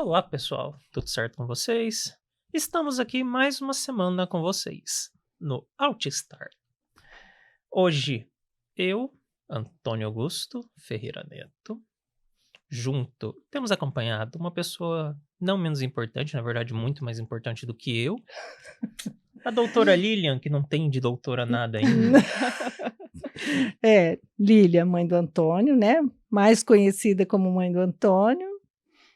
Olá, pessoal, tudo certo com vocês? Estamos aqui mais uma semana com vocês no Altistar. Hoje, eu, Antônio Augusto Ferreira Neto, junto, temos acompanhado uma pessoa não menos importante, na verdade, muito mais importante do que eu, a doutora Lilian, que não tem de doutora nada ainda. Lília, mãe do Antônio, né? Mais conhecida como mãe do Antônio,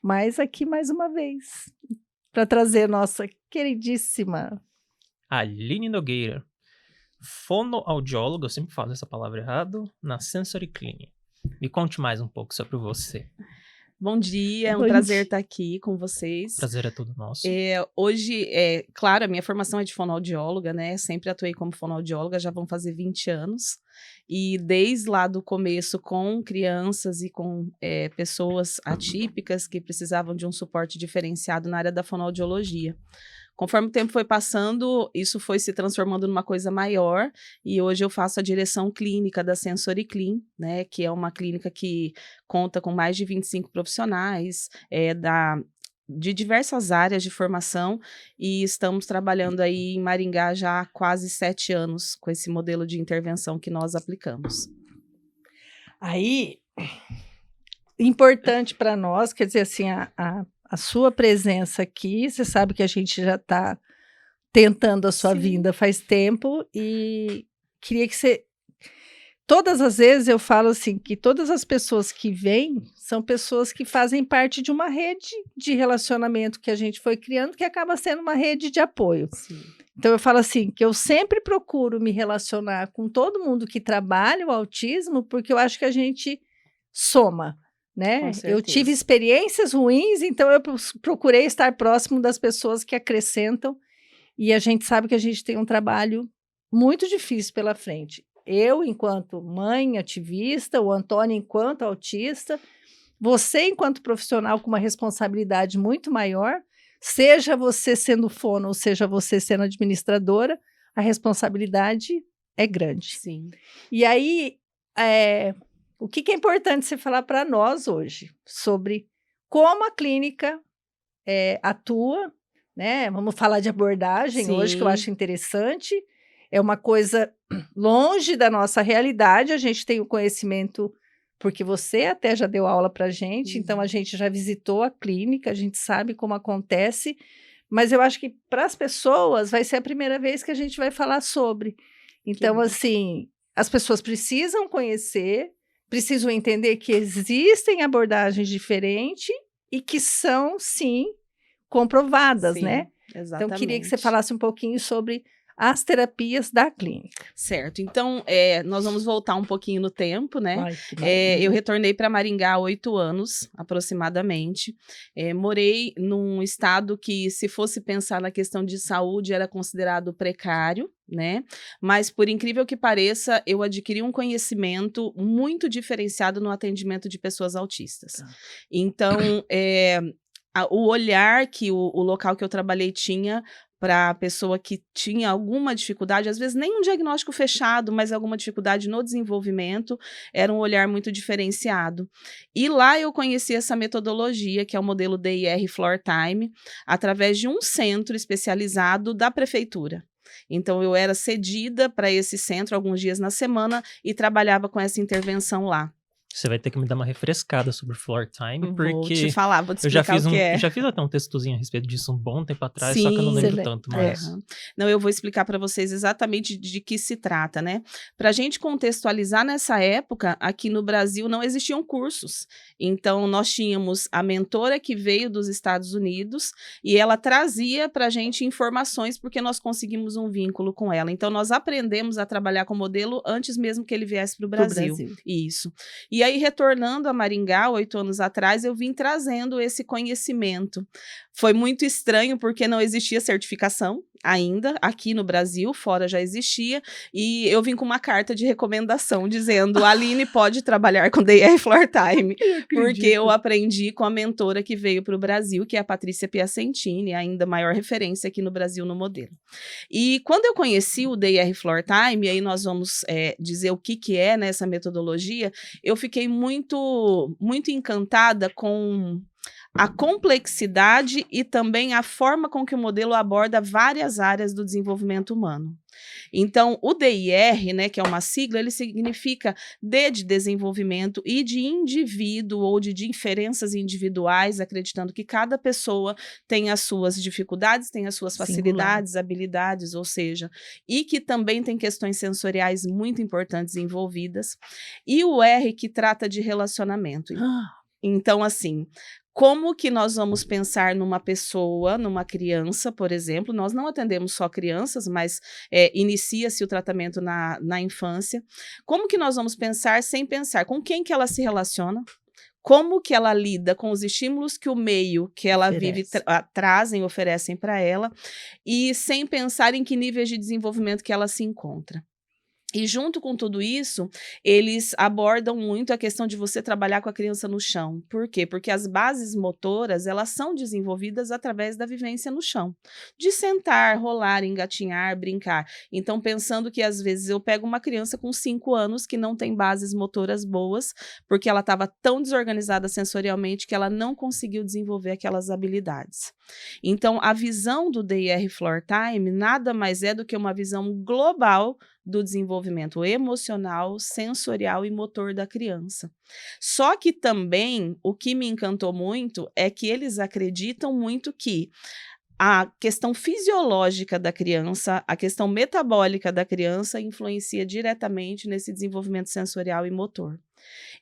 mas aqui mais uma vez para trazer nossa queridíssima Aline Nogueira, fonoaudióloga, eu sempre falo essa palavra errado, na Sensory Clean. Me conte mais um pouco sobre você. Bom dia, é um prazer estar aqui com vocês. Prazer é todo nosso. Hoje, claro, a minha formação é de fonoaudióloga, né? Sempre atuei como fonoaudióloga, já vão fazer 20 anos. E desde lá do começo, com crianças e com pessoas atípicas que precisavam de um suporte diferenciado na área da fonoaudiologia. Conforme o tempo foi passando, isso foi se transformando numa coisa maior, e hoje eu faço a direção clínica da Sensory Clean, né, que é uma clínica que conta com mais de 25 profissionais, de diversas áreas de formação, e estamos trabalhando aí em Maringá já há quase 7 anos com esse modelo de intervenção que nós aplicamos. Aí, importante para nós, quer dizer assim, a sua presença aqui, você sabe que a gente já está tentando a sua vinda faz tempo e queria que você... Todas as vezes eu falo assim, que todas as pessoas que vêm são pessoas que fazem parte de uma rede de relacionamento que a gente foi criando, que acaba sendo uma rede de apoio. Sim. Então eu falo assim, que eu sempre procuro me relacionar com todo mundo que trabalha o autismo, porque eu acho que a gente soma. Né? Eu tive experiências ruins, então eu procurei estar próximo das pessoas que acrescentam, e a gente sabe que a gente tem um trabalho muito difícil pela frente. Eu, enquanto mãe ativista, o Antônio, enquanto autista, você, enquanto profissional com uma responsabilidade muito maior, seja você sendo fono, ou seja você sendo administradora, a responsabilidade é grande. Sim. E aí, o que é importante você falar para nós hoje sobre como a clínica atua, né? Vamos falar de abordagem hoje, que eu acho interessante. É uma coisa longe da nossa realidade, a gente tem o conhecimento, porque você até já deu aula para a gente, então a gente já visitou a clínica, a gente sabe como acontece, mas eu acho que para as pessoas vai ser a primeira vez que a gente vai falar sobre. Então, assim, as pessoas precisam conhecer, precisam entender que existem abordagens diferentes e que são, sim, comprovadas, né? Exatamente. Então, queria que você falasse um pouquinho sobre as terapias da clínica. Certo. Então, nós vamos voltar um pouquinho no tempo, né? Ai, eu retornei para Maringá há 8 anos, aproximadamente. Morei num estado que, se fosse pensar na questão de saúde, era considerado precário, né? Mas, por incrível que pareça, eu adquiri um conhecimento muito diferenciado no atendimento de pessoas autistas. Então, o olhar que o local que eu trabalhei tinha para a pessoa que tinha alguma dificuldade, às vezes nem um diagnóstico fechado, mas alguma dificuldade no desenvolvimento, era um olhar muito diferenciado. E lá eu conheci essa metodologia, que é o modelo DIR Floor Time, através de um centro especializado da prefeitura. Então, eu era cedida para esse centro alguns dias na semana e trabalhava com essa intervenção lá. Você vai ter que me dar uma refrescada sobre Floor Time, porque... Vou te falar, vou te explicar o que é. Eu já fiz até um textozinho a respeito disso um bom tempo atrás, só que eu não lembro tanto mais. Não, eu vou explicar para vocês exatamente de que se trata, né? Para a gente contextualizar, nessa época, aqui no Brasil não existiam cursos. Então, nós tínhamos a mentora que veio dos Estados Unidos e ela trazia para a gente informações porque nós conseguimos um vínculo com ela. Então, nós aprendemos a trabalhar com o modelo antes mesmo que ele viesse para o Brasil. Isso. E aí, retornando a Maringá, 8 anos atrás, eu vim trazendo esse conhecimento. Foi muito estranho, porque não existia certificação ainda aqui no Brasil, fora já existia, e eu vim com uma carta de recomendação dizendo: a Aline pode trabalhar com DIR Floor Time, porque eu aprendi com a mentora que veio para o Brasil, que é a Patrícia Piacentini, ainda maior referência aqui no Brasil no modelo. E quando eu conheci o DIR Floor Time, e aí nós vamos dizer o que é nessa metodologia, eu fiquei muito, muito encantada com a complexidade e também a forma com que o modelo aborda várias áreas do desenvolvimento humano. Então, o DIR, né, que é uma sigla, ele significa D de desenvolvimento e de indivíduo ou de diferenças individuais, acreditando que cada pessoa tem as suas dificuldades, tem as suas facilidades, habilidades, ou seja, e que também tem questões sensoriais muito importantes envolvidas. E o R, que trata de relacionamento. Então, assim, como que nós vamos pensar numa pessoa, numa criança, por exemplo? Nós não atendemos só crianças, mas inicia-se o tratamento na infância. Como que nós vamos pensar sem pensar? Com quem que ela se relaciona? Como que ela lida com os estímulos que o meio que ela vive oferecem para ela, e sem pensar em que níveis de desenvolvimento que ela se encontra. E junto com tudo isso, eles abordam muito a questão de você trabalhar com a criança no chão. Por quê? Porque as bases motoras, elas são desenvolvidas através da vivência no chão. De sentar, rolar, engatinhar, brincar. Então, pensando que às vezes eu pego uma criança com 5 anos que não tem bases motoras boas, porque ela estava tão desorganizada sensorialmente que ela não conseguiu desenvolver aquelas habilidades. Então, a visão do DIR Floor Time nada mais é do que uma visão global do desenvolvimento emocional, sensorial e motor da criança. Só que também, o que me encantou muito é que eles acreditam muito que a questão fisiológica da criança, a questão metabólica da criança influencia diretamente nesse desenvolvimento sensorial e motor.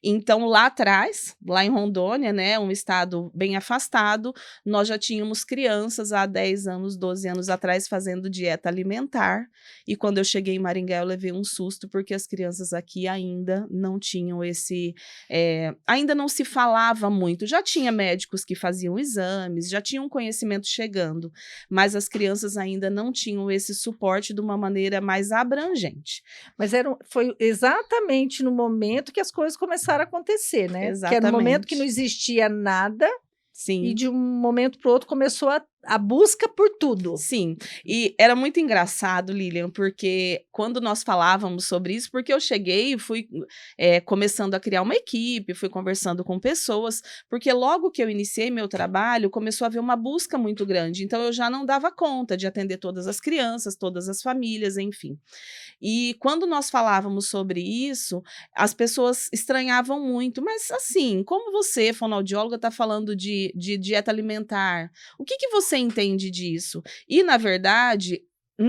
Então, lá atrás, lá em Rondônia, né, um estado bem afastado, nós já tínhamos crianças há 10 anos, 12 anos atrás fazendo dieta alimentar, e quando eu cheguei em Maringá eu levei um susto, porque as crianças aqui ainda não tinham ainda não se falava muito, já tinha médicos que faziam exames, já tinha um conhecimento chegando, mas as crianças ainda não tinham esse suporte de uma maneira mais abrangente. Mas foi exatamente no momento que as coisas começaram a acontecer, né? Exatamente. Que era no momento que não existia nada. Sim. E de um momento para o outro começou a busca por tudo. Sim, e era muito engraçado, Lilian, porque quando nós falávamos sobre isso, porque eu cheguei e fui começando a criar uma equipe, fui conversando com pessoas, porque logo que eu iniciei meu trabalho, começou a haver uma busca muito grande, então eu já não dava conta de atender todas as crianças, todas as famílias, enfim. E quando nós falávamos sobre isso, as pessoas estranhavam muito, mas assim, como você, fonoaudióloga, está falando de dieta alimentar, o que você entende disso? E, na verdade,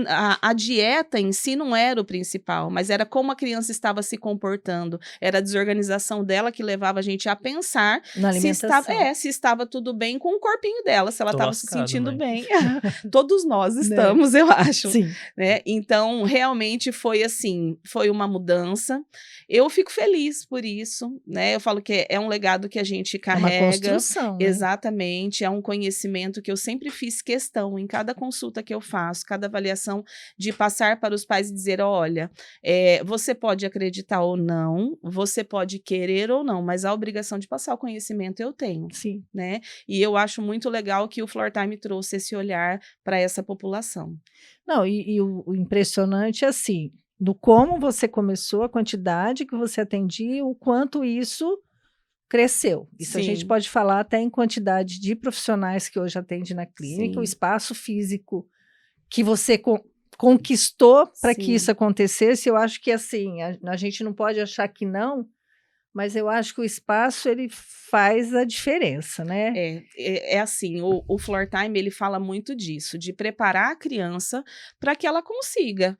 a dieta em si não era o principal, mas era como a criança estava se comportando, era a desorganização dela que levava a gente a pensar se estava tudo bem com o corpinho dela, se ela estava se sentindo bem. Todos nós estamos, eu acho. Sim. Né? Então, realmente foi assim, foi uma mudança. Eu fico feliz por isso, né? Eu falo que é um legado que a gente carrega. É uma construção, né? Exatamente, é um conhecimento que eu sempre fiz questão, em cada consulta que eu faço, cada avaliação, de passar para os pais e dizer, olha, você pode acreditar ou não, você pode querer ou não, mas a obrigação de passar o conhecimento eu tenho. Sim. Né? E eu acho muito legal que o Floor Time trouxe esse olhar para essa população. Não, e o impressionante é assim, do como você começou, a quantidade que você atendia, o quanto isso cresceu. Isso Sim. A gente pode falar até em quantidade de profissionais que hoje atende na clínica, Sim. o espaço físico que você conquistou para que isso acontecesse. Eu acho que assim, a gente não pode achar que não, mas eu acho que o espaço ele faz a diferença, né? É assim, o Floor Time ele fala muito disso, de preparar a criança para que ela consiga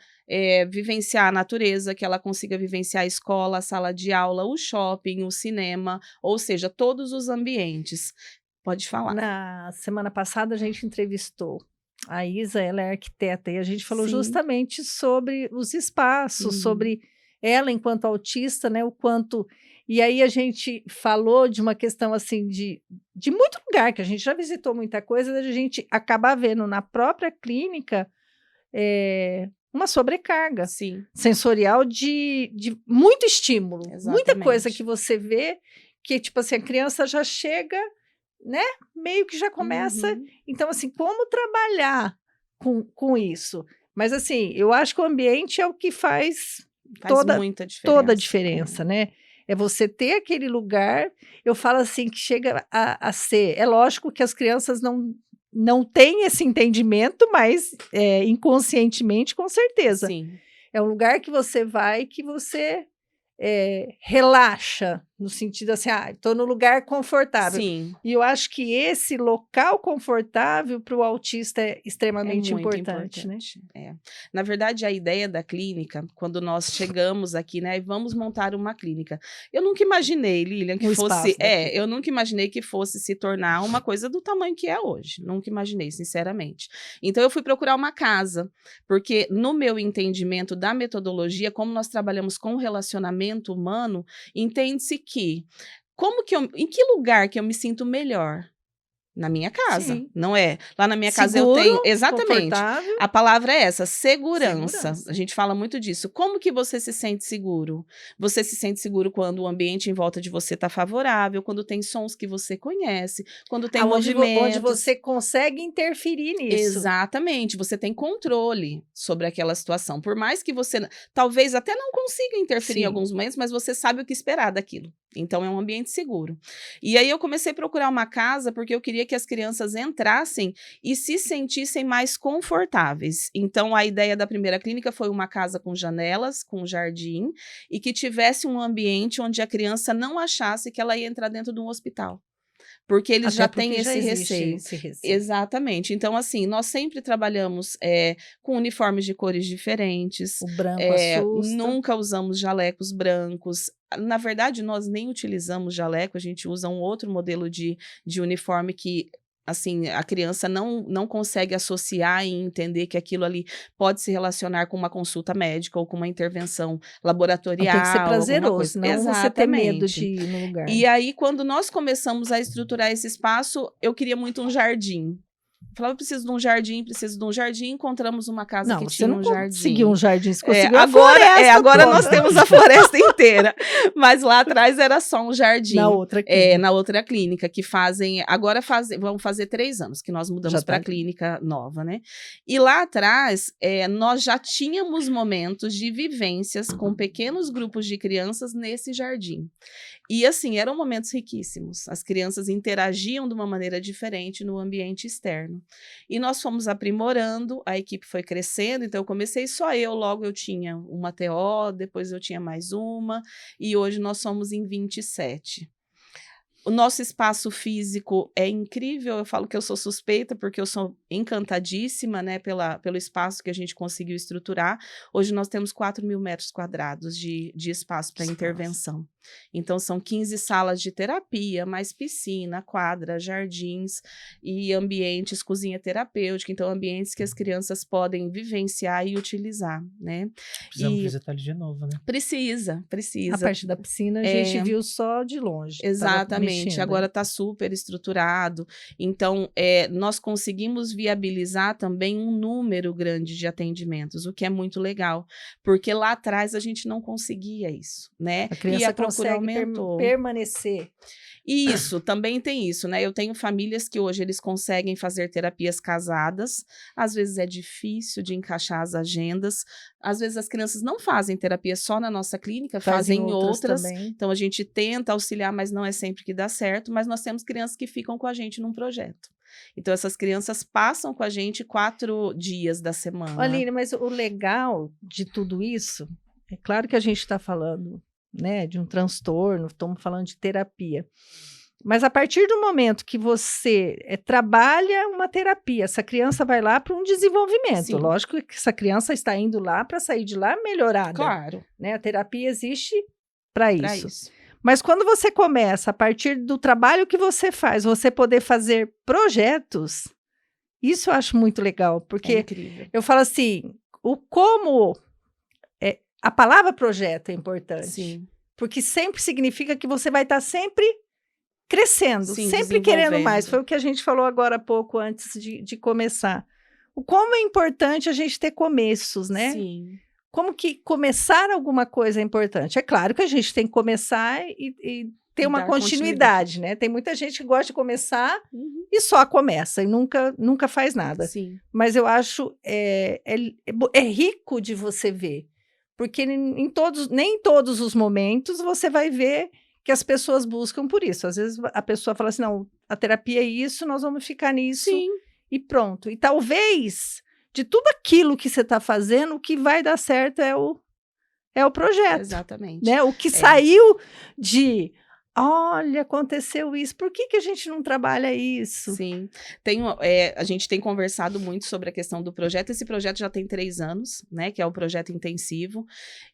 vivenciar a natureza, que ela consiga vivenciar a escola, a sala de aula, o shopping, o cinema, ou seja, todos os ambientes. Pode falar. Na semana passada a gente entrevistou a Isa, ela é arquiteta, e a gente falou Sim. justamente sobre os espaços, sobre ela enquanto autista, né, o quanto... E aí a gente falou de uma questão assim de muito lugar, que a gente já visitou muita coisa, a gente acabar vendo na própria clínica uma sobrecarga sensorial de muito estímulo. Exatamente. Muita coisa que você vê, que tipo assim, a criança já chega... né? Meio que já começa. Então, assim, como trabalhar com isso? Mas, assim, eu acho que o ambiente é o que faz muita diferença. toda a diferença, né? É você ter aquele lugar, eu falo assim, que chega a ser. É lógico que as crianças não têm esse entendimento, mas inconscientemente, com certeza. Sim. É um lugar que você vai, que você relaxa, no sentido assim, estou no lugar confortável. Sim. E eu acho que esse local confortável para o autista é extremamente muito importante, né? Na verdade, a ideia da clínica, quando nós chegamos aqui, né, e vamos montar uma clínica, eu nunca imaginei, Lilian, que fosse, eu nunca imaginei que fosse se tornar uma coisa do tamanho que é hoje, nunca imaginei, sinceramente. Então, eu fui procurar uma casa, porque no meu entendimento da metodologia, como nós trabalhamos com relacionamento humano, entende-se que, em que lugar que eu me sinto melhor? Na minha casa, Sim. Não é? Lá na minha casa Seguro, eu tenho, exatamente, confortável. a palavra é essa, segurança. A gente fala muito disso. Como que você se sente seguro? Você se sente seguro quando o ambiente em volta de você está favorável, quando tem sons que você conhece, quando tem movimentos. Onde você consegue interferir nisso. Exatamente, você tem controle sobre aquela situação. Por mais que você, talvez até não consiga interferir em Sim. alguns momentos, mas você sabe o que esperar daquilo. Então, é um ambiente seguro. E aí, eu comecei a procurar uma casa porque eu queria que as crianças entrassem e se sentissem mais confortáveis. Então, a ideia da primeira clínica foi uma casa com janelas, com jardim, e que tivesse um ambiente onde a criança não achasse que ela ia entrar dentro de um hospital. Porque eles já têm esse receio. Exatamente. Então, assim, nós sempre trabalhamos com uniformes de cores diferentes. O branco assusta. Nunca usamos jalecos brancos. Na verdade, nós nem utilizamos jaleco, a gente usa um outro modelo de uniforme que, assim, a criança não consegue associar e entender que aquilo ali pode se relacionar com uma consulta médica ou com uma intervenção laboratorial. Tem que ser prazeroso, coisa. não você ter medo de ir no lugar. E aí, quando nós começamos a estruturar esse espaço, eu queria muito um jardim. Eu falava, preciso de um jardim, encontramos uma casa que tinha um jardim. Não, você não conseguiu um jardim, você conseguiu agora nós temos a floresta inteira, mas lá atrás era só um jardim. Na outra clínica. Na outra clínica, que vão fazer 3 anos que nós mudamos para a clínica nova, né? E lá atrás, nós já tínhamos momentos de vivências com pequenos grupos de crianças nesse jardim. E assim, eram momentos riquíssimos. As crianças interagiam de uma maneira diferente no ambiente externo. E nós fomos aprimorando, a equipe foi crescendo, então eu comecei só logo eu tinha uma TO, depois eu tinha mais uma, e hoje nós somos em 27. O nosso espaço físico é incrível, eu falo que eu sou suspeita porque eu sou encantadíssima, né, pelo espaço que a gente conseguiu estruturar. Hoje nós temos 4.000 metros quadrados de espaço para intervenção. Então, são 15 salas de terapia, mais piscina, quadra, jardins e ambientes, cozinha terapêutica. Então, ambientes que as crianças podem vivenciar e utilizar, né? Precisamos visitar ele de novo, né? Precisa. A parte da piscina a gente viu só de longe. Exatamente, agora está super estruturado. Então, nós conseguimos viabilizar também um número grande de atendimentos, o que é muito legal, porque lá atrás a gente não conseguia isso, né? A criança consegue permanecer. Isso, também tem isso, né? Eu tenho famílias que hoje eles conseguem fazer terapias casadas, às vezes é difícil de encaixar as agendas, às vezes as crianças não fazem terapia só na nossa clínica, fazem outras. Então a gente tenta auxiliar, mas não é sempre que dá certo, mas nós temos crianças que ficam com a gente num projeto. Então essas crianças passam com a gente 4 dias da semana. Aline, mas o legal de tudo isso, é claro que a gente está falando, né, de um transtorno, estamos falando de terapia. Mas a partir do momento que você trabalha uma terapia, essa criança vai lá para um desenvolvimento. Sim. Lógico que essa criança está indo lá para sair de lá melhorada. Claro. Né? A terapia existe para isso. Mas quando você começa, a partir do trabalho que você faz, você poder fazer projetos, isso eu acho muito legal. Porque eu falo assim, a palavra projeto é importante. Sim. Porque sempre significa que você vai estar sempre crescendo, sempre querendo mais. Foi o que a gente falou agora há pouco, antes de começar. O como é importante a gente ter começos, né? Sim. Como que começar alguma coisa é importante. É claro que a gente tem que começar e ter uma continuidade, né? Tem muita gente que gosta de começar e só começa e nunca faz nada. Sim. Mas eu acho é rico de você ver. Porque nem em todos os momentos você vai ver que as pessoas buscam por isso. Às vezes a pessoa fala assim, não, a terapia é isso, nós vamos ficar nisso Sim. e pronto. E talvez, de tudo aquilo que você está fazendo, o que vai dar certo é o projeto. Exatamente. Né? O que saiu de... Olha, aconteceu isso. Por que a gente não trabalha isso? Sim. A gente tem conversado muito sobre a questão do projeto. Esse projeto já tem 3 anos, né? Que é o projeto intensivo.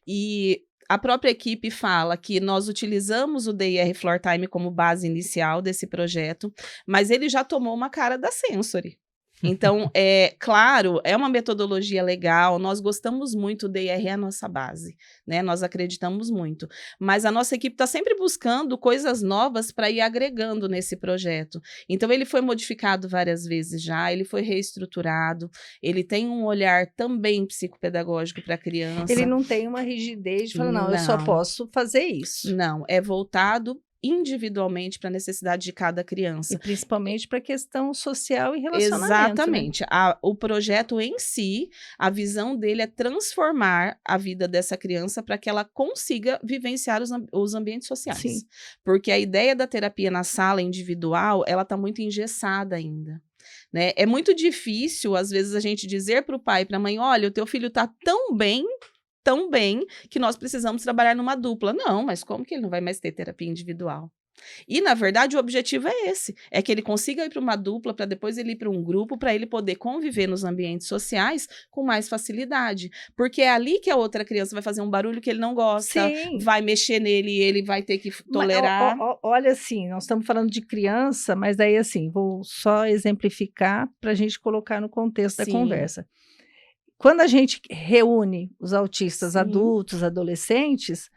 E a própria equipe fala que nós utilizamos o DIR Floor Time como base inicial desse projeto, mas ele já tomou uma cara da Sensory. Então, claro, é uma metodologia legal, nós gostamos muito, o DIR é a nossa base, né? Nós acreditamos muito. Mas a nossa equipe está sempre buscando coisas novas para ir agregando nesse projeto. Então, ele foi modificado várias vezes já, ele foi reestruturado, ele tem um olhar também psicopedagógico para a criança. Ele não tem uma rigidez de falar, não, eu só posso fazer isso. Não, é voltado individualmente para a necessidade de cada criança. E principalmente para a questão social e relacionamento. Exatamente. Né? O projeto em si, a visão dele é transformar a vida dessa criança para que ela consiga vivenciar os ambientes sociais. Sim. Porque a ideia da terapia na sala individual, ela está muito engessada ainda. Né? É muito difícil, às vezes, a gente dizer para o pai e para a mãe, olha, o teu filho está tão bem que nós precisamos trabalhar numa dupla. Não, mas como que ele não vai mais ter terapia individual? E, na verdade, o objetivo é esse, é que ele consiga ir para uma dupla, para depois ele ir para um grupo, para ele poder conviver nos ambientes sociais com mais facilidade. Porque é ali que a outra criança vai fazer um barulho que ele não gosta, Sim. vai mexer nele e ele vai ter que tolerar. Mas, olha assim, nós estamos falando de criança, mas daí assim, vou só exemplificar para a gente colocar no contexto da conversa. Quando a gente reúne os autistas adultos, adolescentes,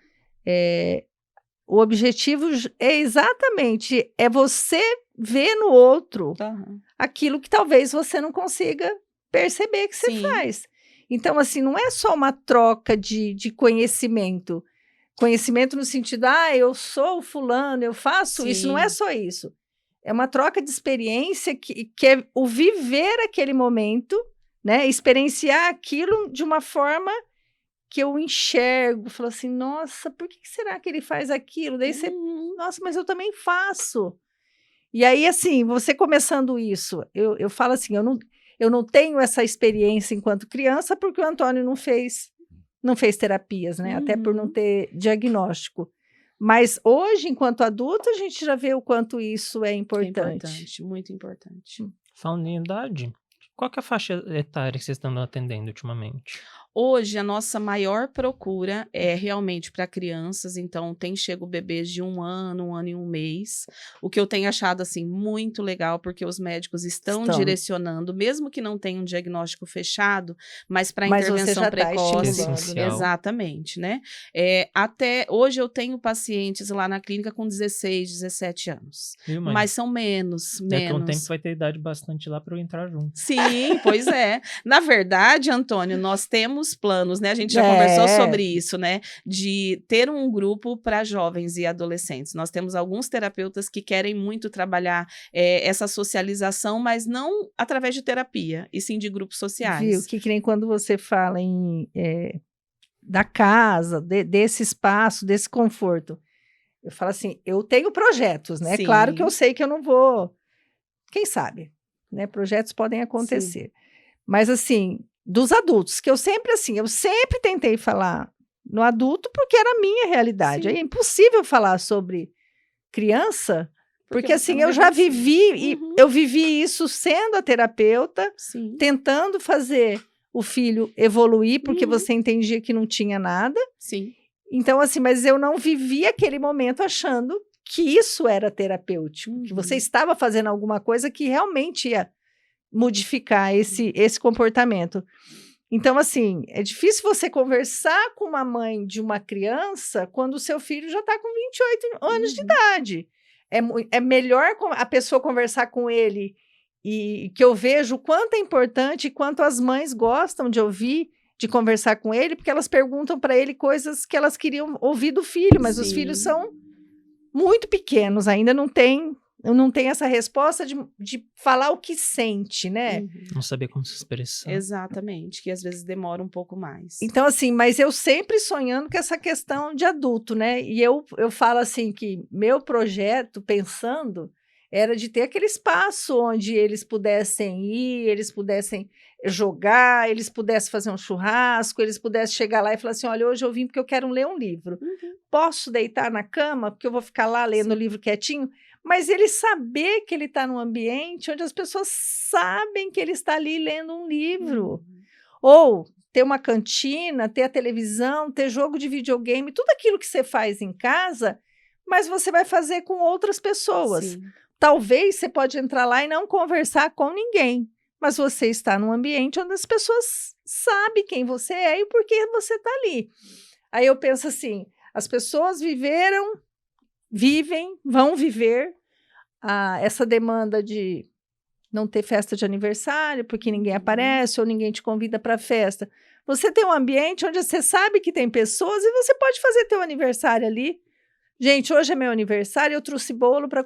o objetivo é exatamente você ver no outro aquilo que talvez você não consiga perceber que você faz. Então, assim, não é só uma troca de conhecimento. Conhecimento no sentido, eu sou fulano, eu faço isso. Não é só isso. É uma troca de experiência que é o viver aquele momento, né, experienciar aquilo de uma forma que eu enxergo, falo assim, nossa, por que será que ele faz aquilo? Daí você, nossa, mas eu também faço. E aí, assim, você começando isso, eu falo assim, eu não tenho essa experiência enquanto criança, porque o Antônio não fez terapias, né, até por não ter diagnóstico. Mas hoje, enquanto adulto, a gente já vê o quanto isso é importante. É importante, muito importante. Falando em idade, qual que é a faixa etária que vocês estão atendendo ultimamente? Hoje, a nossa maior procura é realmente para crianças, então tem chego bebês de 1 ano, 1 ano e 1 mês, o que eu tenho achado, assim, muito legal, porque os médicos estão direcionando, mesmo que não tenha um diagnóstico fechado, mas para intervenção precoce. Exatamente, né? Até hoje eu tenho pacientes lá na clínica com 16, 17 anos, mas são menos. Daqui a um tempo vai ter idade bastante lá para eu entrar junto. Sim, pois é. Na verdade, Antônio, nós temos planos, né? A gente já conversou sobre isso, né? De ter um grupo para jovens e adolescentes. Nós temos alguns terapeutas que querem muito trabalhar essa socialização, mas não através de terapia, e sim de grupos sociais. Viu? Que nem quando você fala da casa, desse espaço, desse conforto. Eu falo assim, eu tenho projetos, né? Sim. Claro que eu sei que eu não vou... Quem sabe? Né? Projetos podem acontecer. Sim. Mas, assim... dos adultos, que eu sempre tentei falar no adulto porque era a minha realidade. É impossível falar sobre criança, porque assim, eu já vivi, eu vivi isso sendo a terapeuta, tentando fazer o filho evoluir, porque você entendia que não tinha nada. Sim. Então, assim, mas eu não vivi aquele momento achando que isso era terapêutico, que você estava fazendo alguma coisa que realmente ia modificar esse comportamento. Então, assim, é difícil você conversar com uma mãe de uma criança quando o seu filho já está com 28 anos de idade. É melhor a pessoa conversar com ele e que eu vejo o quanto é importante e quanto as mães gostam de ouvir, de conversar com ele, porque elas perguntam para ele coisas que elas queriam ouvir do filho, mas os filhos são muito pequenos, ainda não têm não tem essa resposta de falar o que sente, né? Não sabia como se expressar. Exatamente, que às vezes demora um pouco mais. Então, assim, mas eu sempre sonhando com essa questão de adulto, né? E eu falo assim que meu projeto, pensando, era de ter aquele espaço onde eles pudessem ir, eles pudessem jogar, eles pudessem fazer um churrasco, eles pudessem chegar lá e falar assim, olha, hoje eu vim porque eu quero ler um livro. Posso deitar na cama, porque eu vou ficar lá lendo o livro quietinho? Mas ele saber que ele está num ambiente onde as pessoas sabem que ele está ali lendo um livro. Ou ter uma cantina, ter a televisão, ter jogo de videogame, tudo aquilo que você faz em casa, mas você vai fazer com outras pessoas. Sim. Talvez você pode entrar lá e não conversar com ninguém, mas você está num ambiente onde as pessoas sabem quem você é e por que você está ali. Aí eu penso assim, as pessoas vão viver essa demanda de não ter festa de aniversário, porque ninguém aparece ou ninguém te convida para a festa. Você tem um ambiente onde você sabe que tem pessoas e você pode fazer teu aniversário ali. Gente, hoje é meu aniversário, eu trouxe bolo para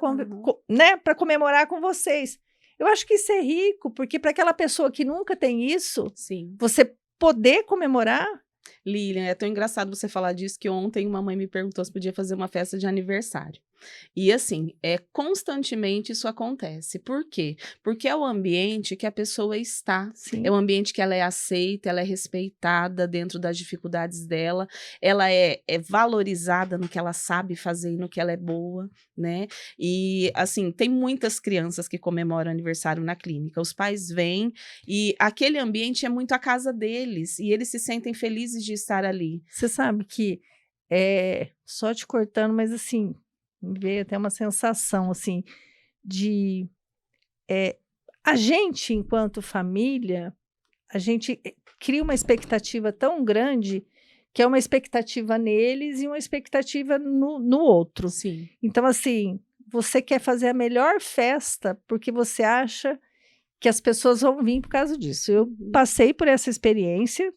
né, para comemorar com vocês. Eu acho que isso é rico, porque para aquela pessoa que nunca tem isso, Sim. você poder comemorar. Lilian, é tão engraçado você falar disso que ontem uma mãe me perguntou se podia fazer uma festa de aniversário. E assim, constantemente isso acontece. Por quê? Porque é o ambiente que a pessoa está. Sim. É um ambiente que ela é aceita, ela é respeitada dentro das dificuldades dela, ela é valorizada no que ela sabe fazer e no que ela é boa, né? E assim, tem muitas crianças que comemoram aniversário na clínica. Os pais vêm e aquele ambiente é muito a casa deles e eles se sentem felizes de estar ali. Você sabe que, só te cortando, mas assim, me veio até uma sensação, assim, de... a gente, enquanto família, a gente cria uma expectativa tão grande que é uma expectativa neles e uma expectativa no outro. Sim. Então, assim, você quer fazer a melhor festa porque você acha que as pessoas vão vir por causa disso. Eu passei por essa experiência,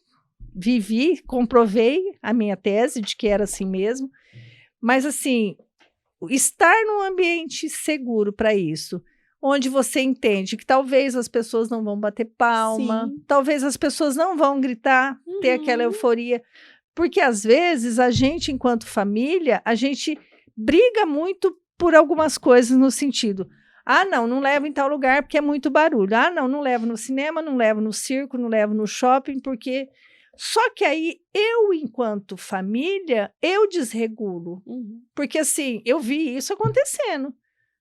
vivi, comprovei a minha tese de que era assim mesmo, mas assim, estar num ambiente seguro para isso, onde você entende que talvez as pessoas não vão bater palma, Sim. talvez as pessoas não vão gritar, ter aquela euforia, porque às vezes a gente, enquanto família, a gente briga muito por algumas coisas no sentido, não levo em tal lugar porque é muito barulho, não levo no cinema, não levo no circo, não levo no shopping, porque... Só que aí, eu, enquanto família, eu desregulo. Porque, assim, eu vi isso acontecendo,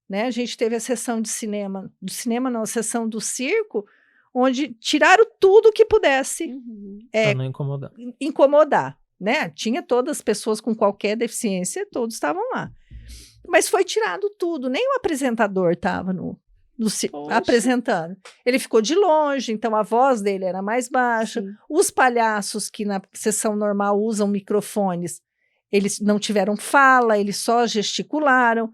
né? A gente teve a sessão de cinema, a sessão do circo, onde tiraram tudo que pudesse Pra não incomodar. incomodar, né? Tinha todas as pessoas com qualquer deficiência, todos estavam lá. Mas foi tirado tudo, nem o apresentador estava apresentando. Ele ficou de longe, então a voz dele era mais baixa. Sim. Os palhaços que na sessão normal usam microfones, eles não tiveram fala, eles só gesticularam.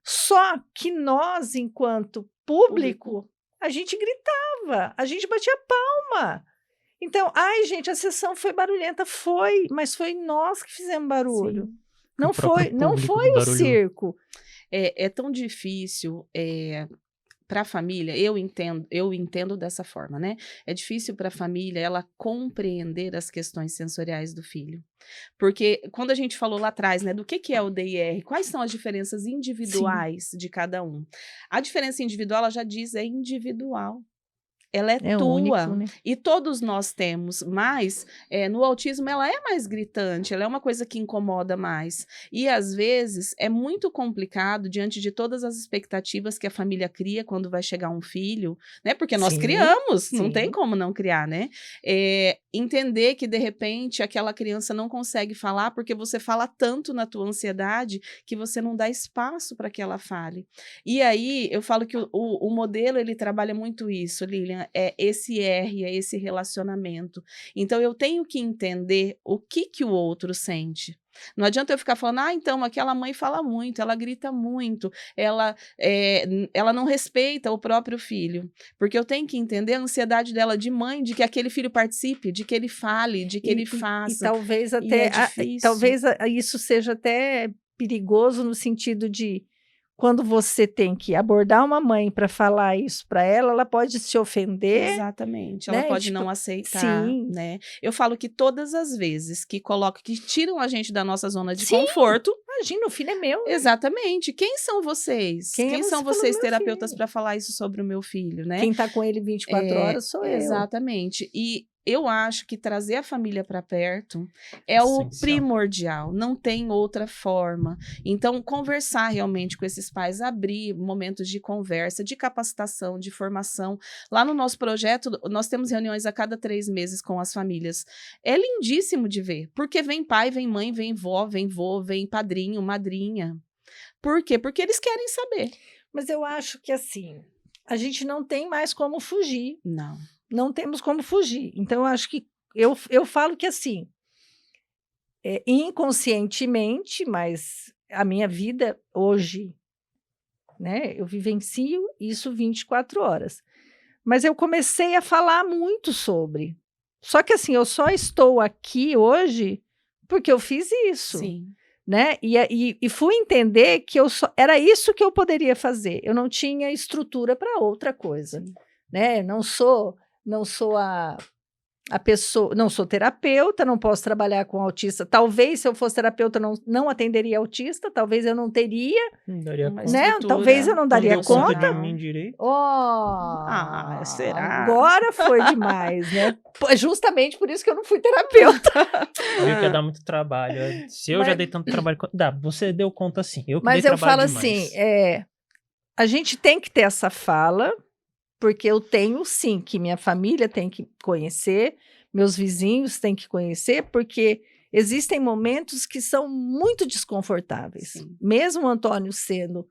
Só que nós, enquanto público, a gente gritava, a gente batia palma. Então, gente, a sessão foi barulhenta, mas foi nós que fizemos barulho. Sim. Não foi o circo. É tão difícil para a família, eu entendo dessa forma, né? É difícil para a família ela compreender as questões sensoriais do filho. Porque quando a gente falou lá atrás, né, do que é o DIR, quais são as diferenças individuais de cada um? A diferença individual, ela já diz, é individual. Ela é tua, único, né? E todos nós temos, mas no autismo ela é mais gritante, ela é uma coisa que incomoda mais, e às vezes é muito complicado diante de todas as expectativas que a família cria quando vai chegar um filho, né, porque nós criamos, não tem como não criar, né, entender que de repente aquela criança não consegue falar porque você fala tanto na tua ansiedade que você não dá espaço para que ela fale, e aí eu falo que o modelo ele trabalha muito isso, Lilian, é esse R, é esse relacionamento. Então, eu tenho que entender o que o outro sente. Não adianta eu ficar falando, então, aquela mãe fala muito, ela grita muito, ela não respeita o próprio filho. Porque eu tenho que entender a ansiedade dela de mãe, de que aquele filho participe, de que ele fale, de que ele faça. E talvez até, talvez isso seja até perigoso no sentido de quando você tem que abordar uma mãe para falar isso para ela, ela pode se ofender. Exatamente, ela né? pode Tipo, não aceitar, sim. né? Eu falo que todas as vezes que tiram a gente da nossa zona de Sim. conforto, Imagina, o filho é meu. né? exatamente. Quem são vocês? Quem é Quem você são falando vocês, do meu terapeutas, filho? para falar isso sobre o meu filho, né? Quem tá com ele 24 horas sou eu. Exatamente. E eu acho que trazer a família para perto é o Essencial. primordial, não tem outra forma. Então, conversar realmente com esses pais, abrir momentos de conversa, de capacitação, de formação. Lá no nosso projeto, nós temos reuniões a cada 3 meses com as famílias. É lindíssimo de ver, porque vem pai, vem mãe, vem vó, vem vô, vem padrinho, madrinha. Por quê? Porque eles querem saber. Mas eu acho que assim, a gente não tem mais como fugir. Não. Não temos como fugir. Então, eu acho que eu falo que assim, inconscientemente, mas a minha vida hoje, né? Eu vivencio isso 24 horas. Mas eu comecei a falar muito sobre. Só que assim, eu só estou aqui hoje porque eu fiz isso. Sim. Né? E fui entender que era isso que eu poderia fazer. Eu não tinha estrutura para outra coisa. Né? Não sou a pessoa, não sou terapeuta, não posso trabalhar com autista. Talvez, se eu fosse terapeuta, não atenderia autista, talvez eu não teria, Não daria Uma conta. né? estrutura Talvez eu não daria Não deu conta conta. de mim direito. Será? Agora foi demais, né? Justamente por isso que eu não fui terapeuta. Viu que ia dar muito trabalho. Se eu já Mas- dei tanto trabalho. Dá, você deu conta assim. Eu que Mas dei eu trabalho falo demais. assim, a gente tem que ter essa fala, porque eu tenho sim, que minha família tem que conhecer, meus vizinhos têm que conhecer, porque existem momentos que são muito desconfortáveis. Sim. Mesmo o Antônio sendo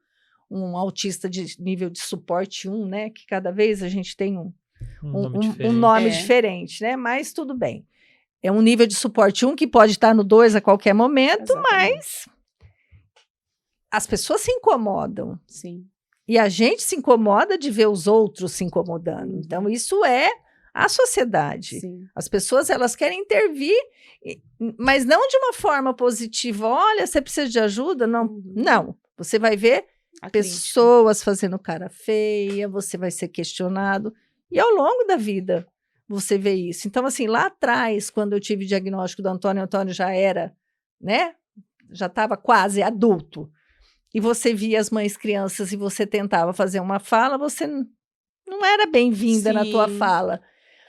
um autista de nível de suporte 1, né? Que cada vez a gente tem um nome um diferente. nome É. diferente, né? Mas tudo bem. É um nível de suporte 1 que pode estar no 2 a qualquer momento, Exatamente. mas as pessoas se incomodam. Sim. E a gente se incomoda de ver os outros se incomodando. Uhum. Então, isso é a sociedade. Sim. As pessoas, elas querem intervir, mas não de uma forma positiva. Olha, você precisa de ajuda? Não. Uhum. Não. Você vai ver A crítica. pessoas fazendo cara feia, você vai ser questionado. E ao longo da vida, você vê isso. Então, assim, lá atrás, quando eu tive o diagnóstico do Antônio, o Antônio já era, né? Já estava quase adulto. E você via as mães crianças e você tentava fazer uma fala, você não era bem-vinda na tua Sim. fala.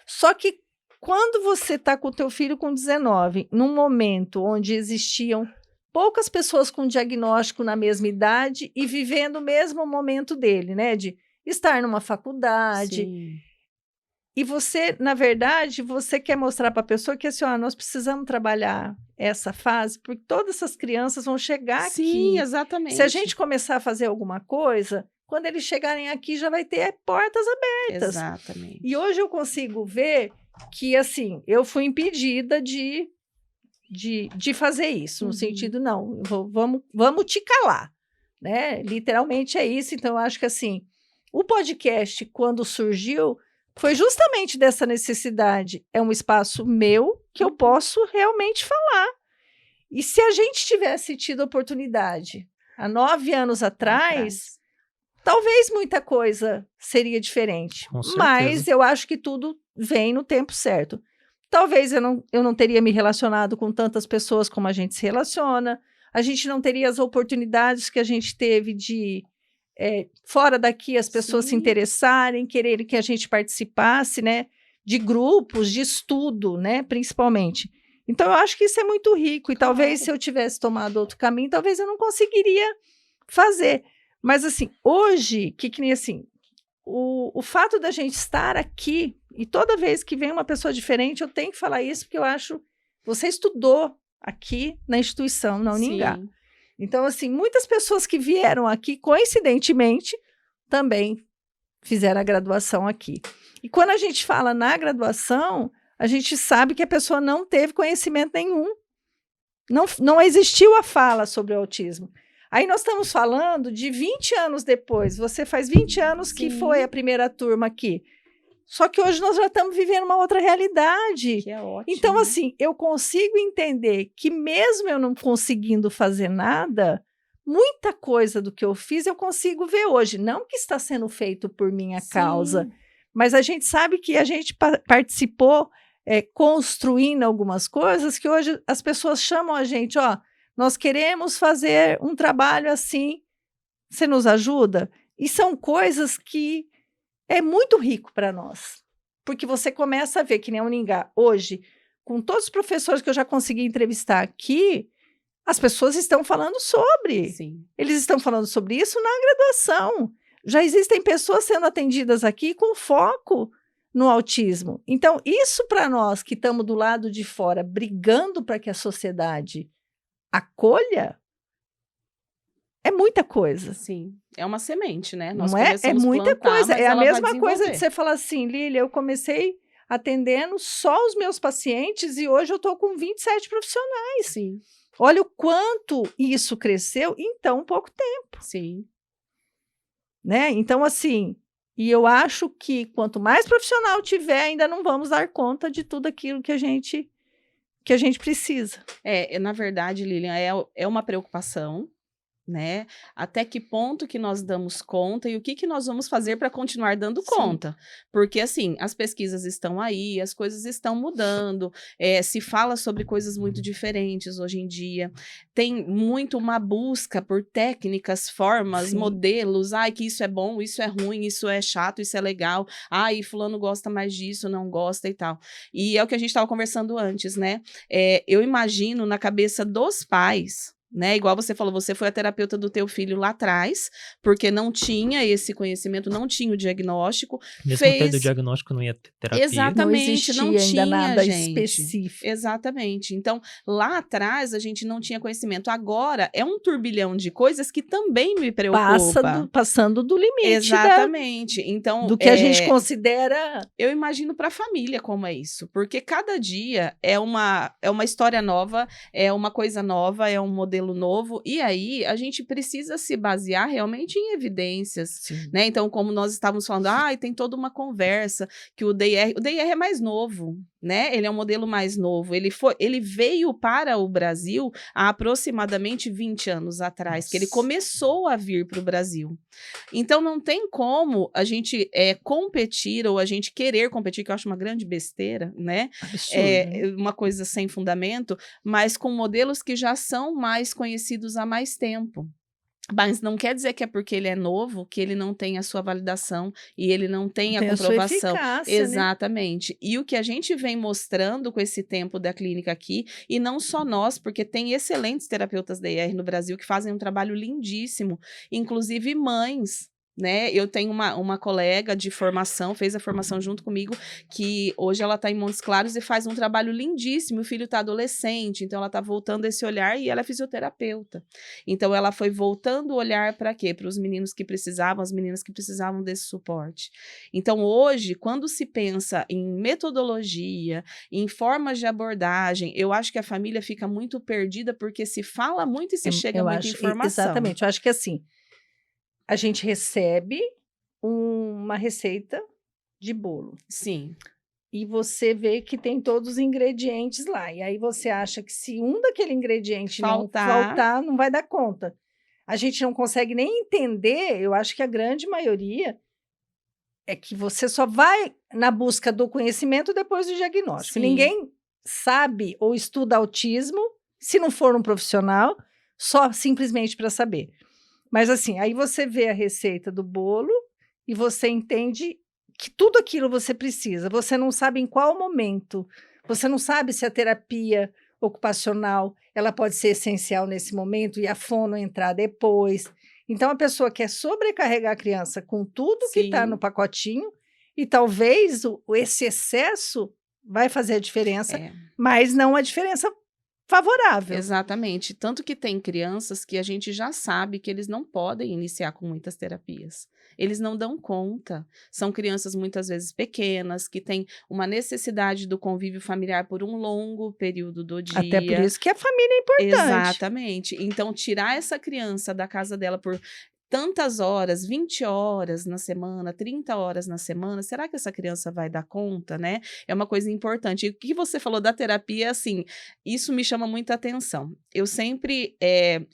Só que quando você está com o teu filho com 19, num momento onde existiam poucas pessoas com diagnóstico na mesma idade e vivendo o mesmo momento dele, né? De estar numa faculdade. Sim. E você, na verdade, você quer mostrar para a pessoa que assim, ó, nós precisamos trabalhar essa fase, porque todas essas crianças vão chegar Sim, aqui. exatamente. Se a gente começar a fazer alguma coisa, quando eles chegarem aqui já vai ter portas abertas. Exatamente. E hoje eu consigo ver que, assim, eu fui impedida de fazer isso, no Uhum. sentido, não, vamos te calar, né? Literalmente é isso. Então, eu acho que, assim, o podcast, quando surgiu, foi justamente dessa necessidade. É um espaço meu que eu posso realmente falar. E se a gente tivesse tido oportunidade há 9 anos atrás, talvez muita coisa seria diferente. Com certeza. Mas eu acho que tudo vem no tempo certo. Talvez eu não teria me relacionado com tantas pessoas como a gente se relaciona. A gente não teria as oportunidades que a gente teve de fora daqui as pessoas se Sim. interessarem, quererem que a gente participasse, né, de grupos de estudo, né, principalmente. Então, eu acho que isso é muito rico e talvez se eu tivesse tomado outro caminho, talvez eu não conseguiria fazer. Mas, assim, hoje, que nem assim, o fato da gente estar aqui e toda vez que vem uma pessoa diferente, eu tenho que falar isso porque eu acho, você estudou aqui na instituição, na Uningá. Sim. Então, assim, muitas pessoas que vieram aqui, coincidentemente, também fizeram a graduação aqui. E quando a gente fala na graduação, a gente sabe que a pessoa não teve conhecimento nenhum. Não existiu a fala sobre o autismo. Aí nós estamos falando de 20 anos depois. Você faz 20 anos que Sim. foi a primeira turma aqui. Só que hoje nós já estamos vivendo uma outra realidade. Que é ótimo. Então, né? assim, eu consigo entender que mesmo eu não conseguindo fazer nada, muita coisa do que eu fiz eu consigo ver hoje. Não que está sendo feito por minha causa, mas a gente sabe que a gente participou construindo algumas coisas que hoje as pessoas chamam a gente, ó, nós queremos fazer um trabalho assim, você nos ajuda? E são coisas que é muito rico para nós, porque você começa a ver que nem a Uningá hoje, com todos os professores que eu já consegui entrevistar aqui, as pessoas estão falando sobre. Sim. Eles estão falando sobre isso na graduação. Já existem pessoas sendo atendidas aqui com foco no autismo. Então, isso para nós que estamos do lado de fora, brigando para que a sociedade acolha, é muita coisa. Sim, é uma semente, né? Nós não é? É muita plantar, coisa. mas É a ela vai mesma coisa de desenvolver. você falar assim, Lília, eu comecei atendendo só os meus pacientes e hoje eu estou com 27 profissionais. Sim, Olha o quanto isso cresceu em tão pouco tempo, sim. né? Então, assim, e eu acho que quanto mais profissional tiver, ainda não vamos dar conta de tudo aquilo que a gente precisa. Na verdade, Lilian, é uma preocupação, né? Até que ponto que nós damos conta e o que nós vamos fazer para continuar dando conta? Porque, assim, as pesquisas estão aí, as coisas estão mudando, se fala sobre coisas muito diferentes hoje em dia, tem muito uma busca por técnicas, formas, modelos, que isso é bom, isso é ruim, isso é chato, isso é legal, e fulano gosta mais disso, não gosta e tal. E é o que a gente estava conversando antes, né? Eu imagino na cabeça dos pais, né? Igual você falou, você foi a terapeuta do teu filho lá atrás, porque não tinha esse conhecimento, não tinha o diagnóstico. Mesmo tendo o diagnóstico, não ia ter terapia. Exatamente, não existia ainda tinha, nada gente. específico. Exatamente. Então, lá atrás, a gente não tinha conhecimento. Agora, é um turbilhão de coisas que também me preocupa. Passando do limite. Exatamente. Então, do que a gente considera. Eu imagino para a família como é isso, porque cada dia é uma história nova, é uma coisa nova, é um modelo novo, e aí a gente precisa se basear realmente em evidências, né? Então, como nós estávamos falando, tem toda uma conversa que o DIR é mais novo, né? Ele é um modelo mais novo, ele veio para o Brasil há aproximadamente 20 anos atrás, que ele começou a vir para o Brasil. Então, não tem como a gente competir ou a gente querer competir, que eu acho uma grande besteira, né? Absurdo, uma coisa sem fundamento, mas com modelos que já são mais conhecidos há mais tempo. Mas não quer dizer que é porque ele é novo que ele não tem a sua validação e ele não tem a comprovação. A sua eficácia, exatamente. Né? E o que a gente vem mostrando com esse tempo da clínica aqui, e não só nós, porque tem excelentes terapeutas DIR no Brasil que fazem um trabalho lindíssimo, inclusive mães. Né? Eu tenho uma colega de formação, fez a formação junto comigo, que hoje ela está em Montes Claros e faz um trabalho lindíssimo. O filho está adolescente, então ela está voltando esse olhar e ela é fisioterapeuta. Então ela foi voltando o olhar para quê? Para os meninos que precisavam, as meninas que precisavam desse suporte. Então hoje, quando se pensa em metodologia, em formas de abordagem, eu acho que a família fica muito perdida porque se fala muito e se chega muita informação. Exatamente, eu acho que assim, a gente recebe uma receita de bolo. Sim. E você vê que tem todos os ingredientes lá. E aí você acha que se um daquele ingrediente não faltar, não vai dar conta. A gente não consegue nem entender, eu acho que a grande maioria é que você só vai na busca do conhecimento depois do diagnóstico. Sim. Ninguém sabe ou estuda autismo, se não for um profissional, só simplesmente para saber. Mas assim, aí você vê a receita do bolo e você entende que tudo aquilo você precisa. Você não sabe em qual momento. Você não sabe se a terapia ocupacional ela pode ser essencial nesse momento e a fono entrar depois. Então, a pessoa quer sobrecarregar a criança com tudo que está no pacotinho e talvez esse excesso vai fazer a diferença, mas não a diferença favorável. Exatamente. Tanto que tem crianças que a gente já sabe que eles não podem iniciar com muitas terapias. Eles não dão conta. São crianças muitas vezes pequenas, que têm uma necessidade do convívio familiar por um longo período do dia. Até por isso que a família é importante. Exatamente. Então, tirar essa criança da casa dela por tantas horas, 20 horas na semana, 30 horas na semana, será que essa criança vai dar conta, né? É uma coisa importante. E o que você falou da terapia, assim, isso me chama muita atenção. Eu sempre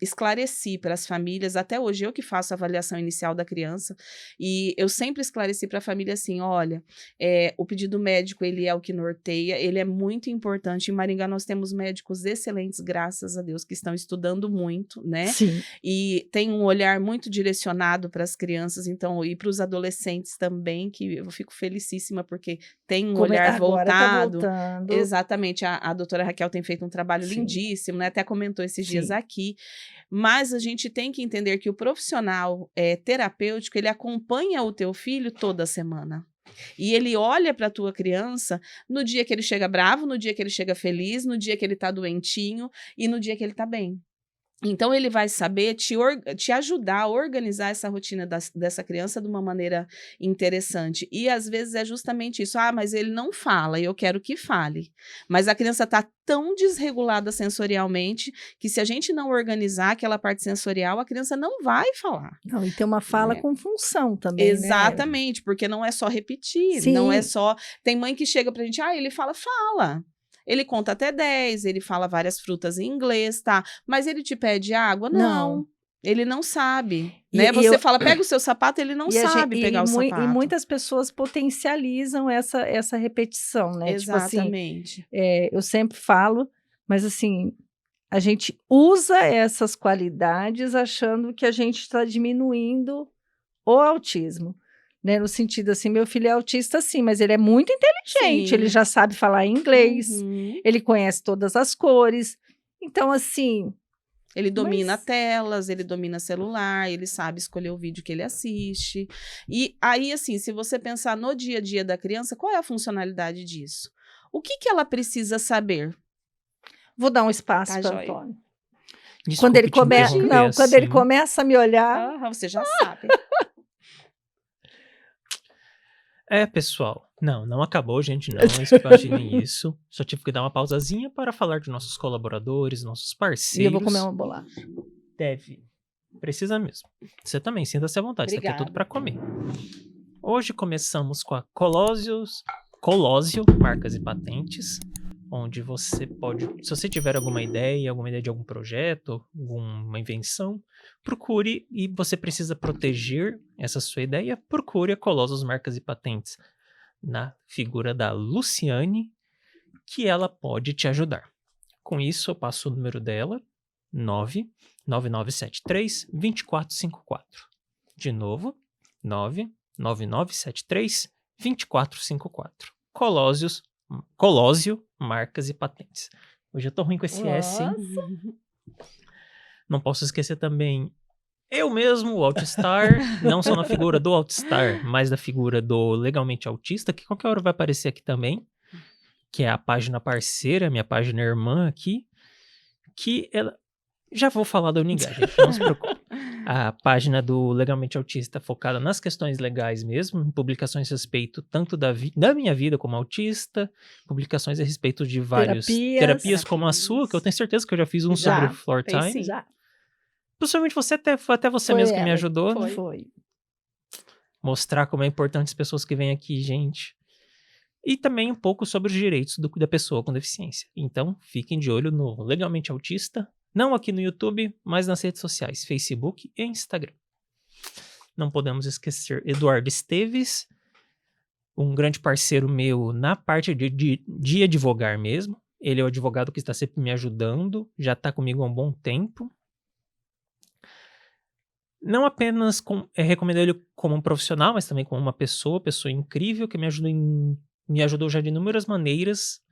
esclareci para as famílias, até hoje eu que faço a avaliação inicial da criança, e eu sempre esclareci para a família assim, olha, o pedido médico, ele é o que norteia, ele é muito importante. Em Maringá nós temos médicos excelentes, graças a Deus, que estão estudando muito, né? Sim. E tem um olhar muito direcionado para as crianças, então, e para os adolescentes também, que eu fico felicíssima, porque tem um olhar Agora voltado. tá voltando. Exatamente, a doutora Raquel tem feito um trabalho Sim. lindíssimo, né? Até comentou esses dias Sim. aqui, mas a gente tem que entender que o profissional terapêutico, ele acompanha o teu filho toda semana. E ele olha para a tua criança no dia que ele chega bravo, no dia que ele chega feliz, no dia que ele tá doentinho e no dia que ele tá bem. Então, ele vai saber te ajudar a organizar essa rotina dessa criança de uma maneira interessante. E, às vezes, é justamente isso. Ah, mas ele não fala, eu quero que fale. Mas a criança está tão desregulada sensorialmente que, se a gente não organizar aquela parte sensorial, a criança não vai falar. Não, e tem uma fala com função também, Exatamente, né? Porque não é só repetir, Sim. não é só... Tem mãe que chega pra gente, ele fala. Ele conta até 10, ele fala várias frutas em inglês, tá? Mas ele te pede água? Não. Ele não sabe, né? Você fala, pega o seu sapato, ele não sabe pegar o sapato. E muitas pessoas potencializam essa repetição, né? Exatamente. Tipo assim, eu sempre falo, mas assim, a gente usa essas qualidades achando que a gente está diminuindo o autismo. Né, no sentido assim, meu filho é autista sim, mas ele é muito inteligente, Sim. Ele já sabe falar inglês, ele conhece todas as cores, então assim... Ele domina telas, ele domina celular, ele sabe escolher o vídeo que ele assiste. E aí, assim, se você pensar no dia a dia da criança, qual é a funcionalidade disso? O que ela precisa saber? Vou dar um espaço para joia. Antônio. Desculpe Quando ele quando ele começa a me olhar... você já sabe. Pessoal, não acabou, gente, não imaginem isso. Só tive que dar uma pausazinha para falar de nossos colaboradores, nossos parceiros. E eu vou comer uma bolacha. Precisa mesmo. Você também, sinta-se à vontade, isso aqui é tudo para comer. Hoje começamos com a Colosio, Marcas e Patentes, onde você pode, se você tiver alguma ideia de algum projeto, alguma invenção, procure, e você precisa proteger essa sua ideia, procure a Colossus Marcas e Patentes na figura da Luciane, que ela pode te ajudar. Com isso, eu passo o número dela, 99973-2454. De novo, 99973-2454. Colosio Marcas e Patentes. Hoje eu tô ruim com esse S, hein? Não posso esquecer também eu mesmo, o Altistar, não só na figura do Altistar, mas da figura do Legalmente Autista, que qualquer hora vai aparecer aqui também, que é a página parceira, minha página irmã aqui, que ela... Já vou falar da Unigá, gente, não se preocupe. A página do Legalmente Autista focada nas questões legais mesmo, em publicações a respeito tanto da minha vida como autista, publicações a respeito de várias terapias como a sua, que eu tenho certeza que eu já fiz um sobre Floor Time. Já. Possivelmente foi até você mesmo que me ajudou. Foi. Mostrar como é importante as pessoas que vêm aqui, gente. E também um pouco sobre os direitos da pessoa com deficiência. Então, fiquem de olho no Legalmente Autista. Não aqui no YouTube, mas nas redes sociais, Facebook e Instagram. Não podemos esquecer Eduardo Esteves, um grande parceiro meu na parte de advogar mesmo. Ele é o advogado que está sempre me ajudando, já está comigo há um bom tempo. Não apenas recomendo ele como um profissional, mas também como uma pessoa incrível que me ajudou já de inúmeras maneiras.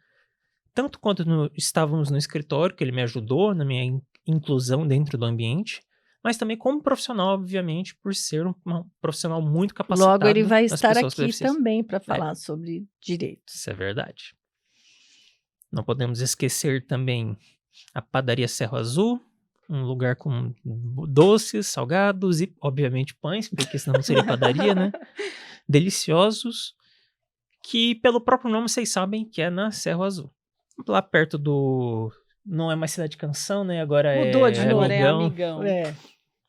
Tanto quanto estávamos no escritório, que ele me ajudou na minha inclusão dentro do ambiente, mas também como profissional, obviamente, por ser um profissional muito capacitado. Logo ele vai estar aqui também para falar sobre direitos. Isso é verdade. Não podemos esquecer também a Padaria Cerro Azul, um lugar com doces, salgados e, obviamente, pães, porque senão não seria padaria, né? Deliciosos, que pelo próprio nome vocês sabem que é na Cerro Azul. Lá perto do... Não é mais Cidade Canção, né? Agora Mudou é de novo. Amigão. Amigão.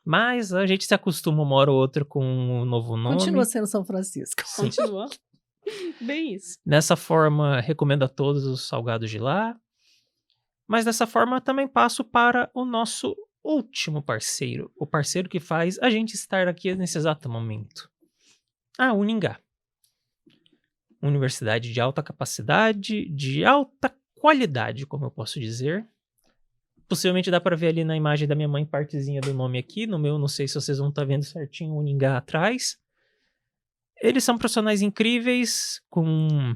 Mas a gente se acostuma uma hora ou outra com um novo nome. Continua sendo São Francisco. Sim. Continua. Bem isso. Dessa forma, recomendo a todos os salgados de lá. Mas dessa forma, também passo para o nosso último parceiro. O parceiro que faz a gente estar aqui nesse exato momento. A Uningá. Universidade de alta capacidade, de alta qualidade, como eu posso dizer. Possivelmente dá para ver ali na imagem da minha mãe partezinha do nome aqui. No meu, não sei se vocês vão estar vendo certinho o Uningá atrás. Eles são profissionais incríveis, com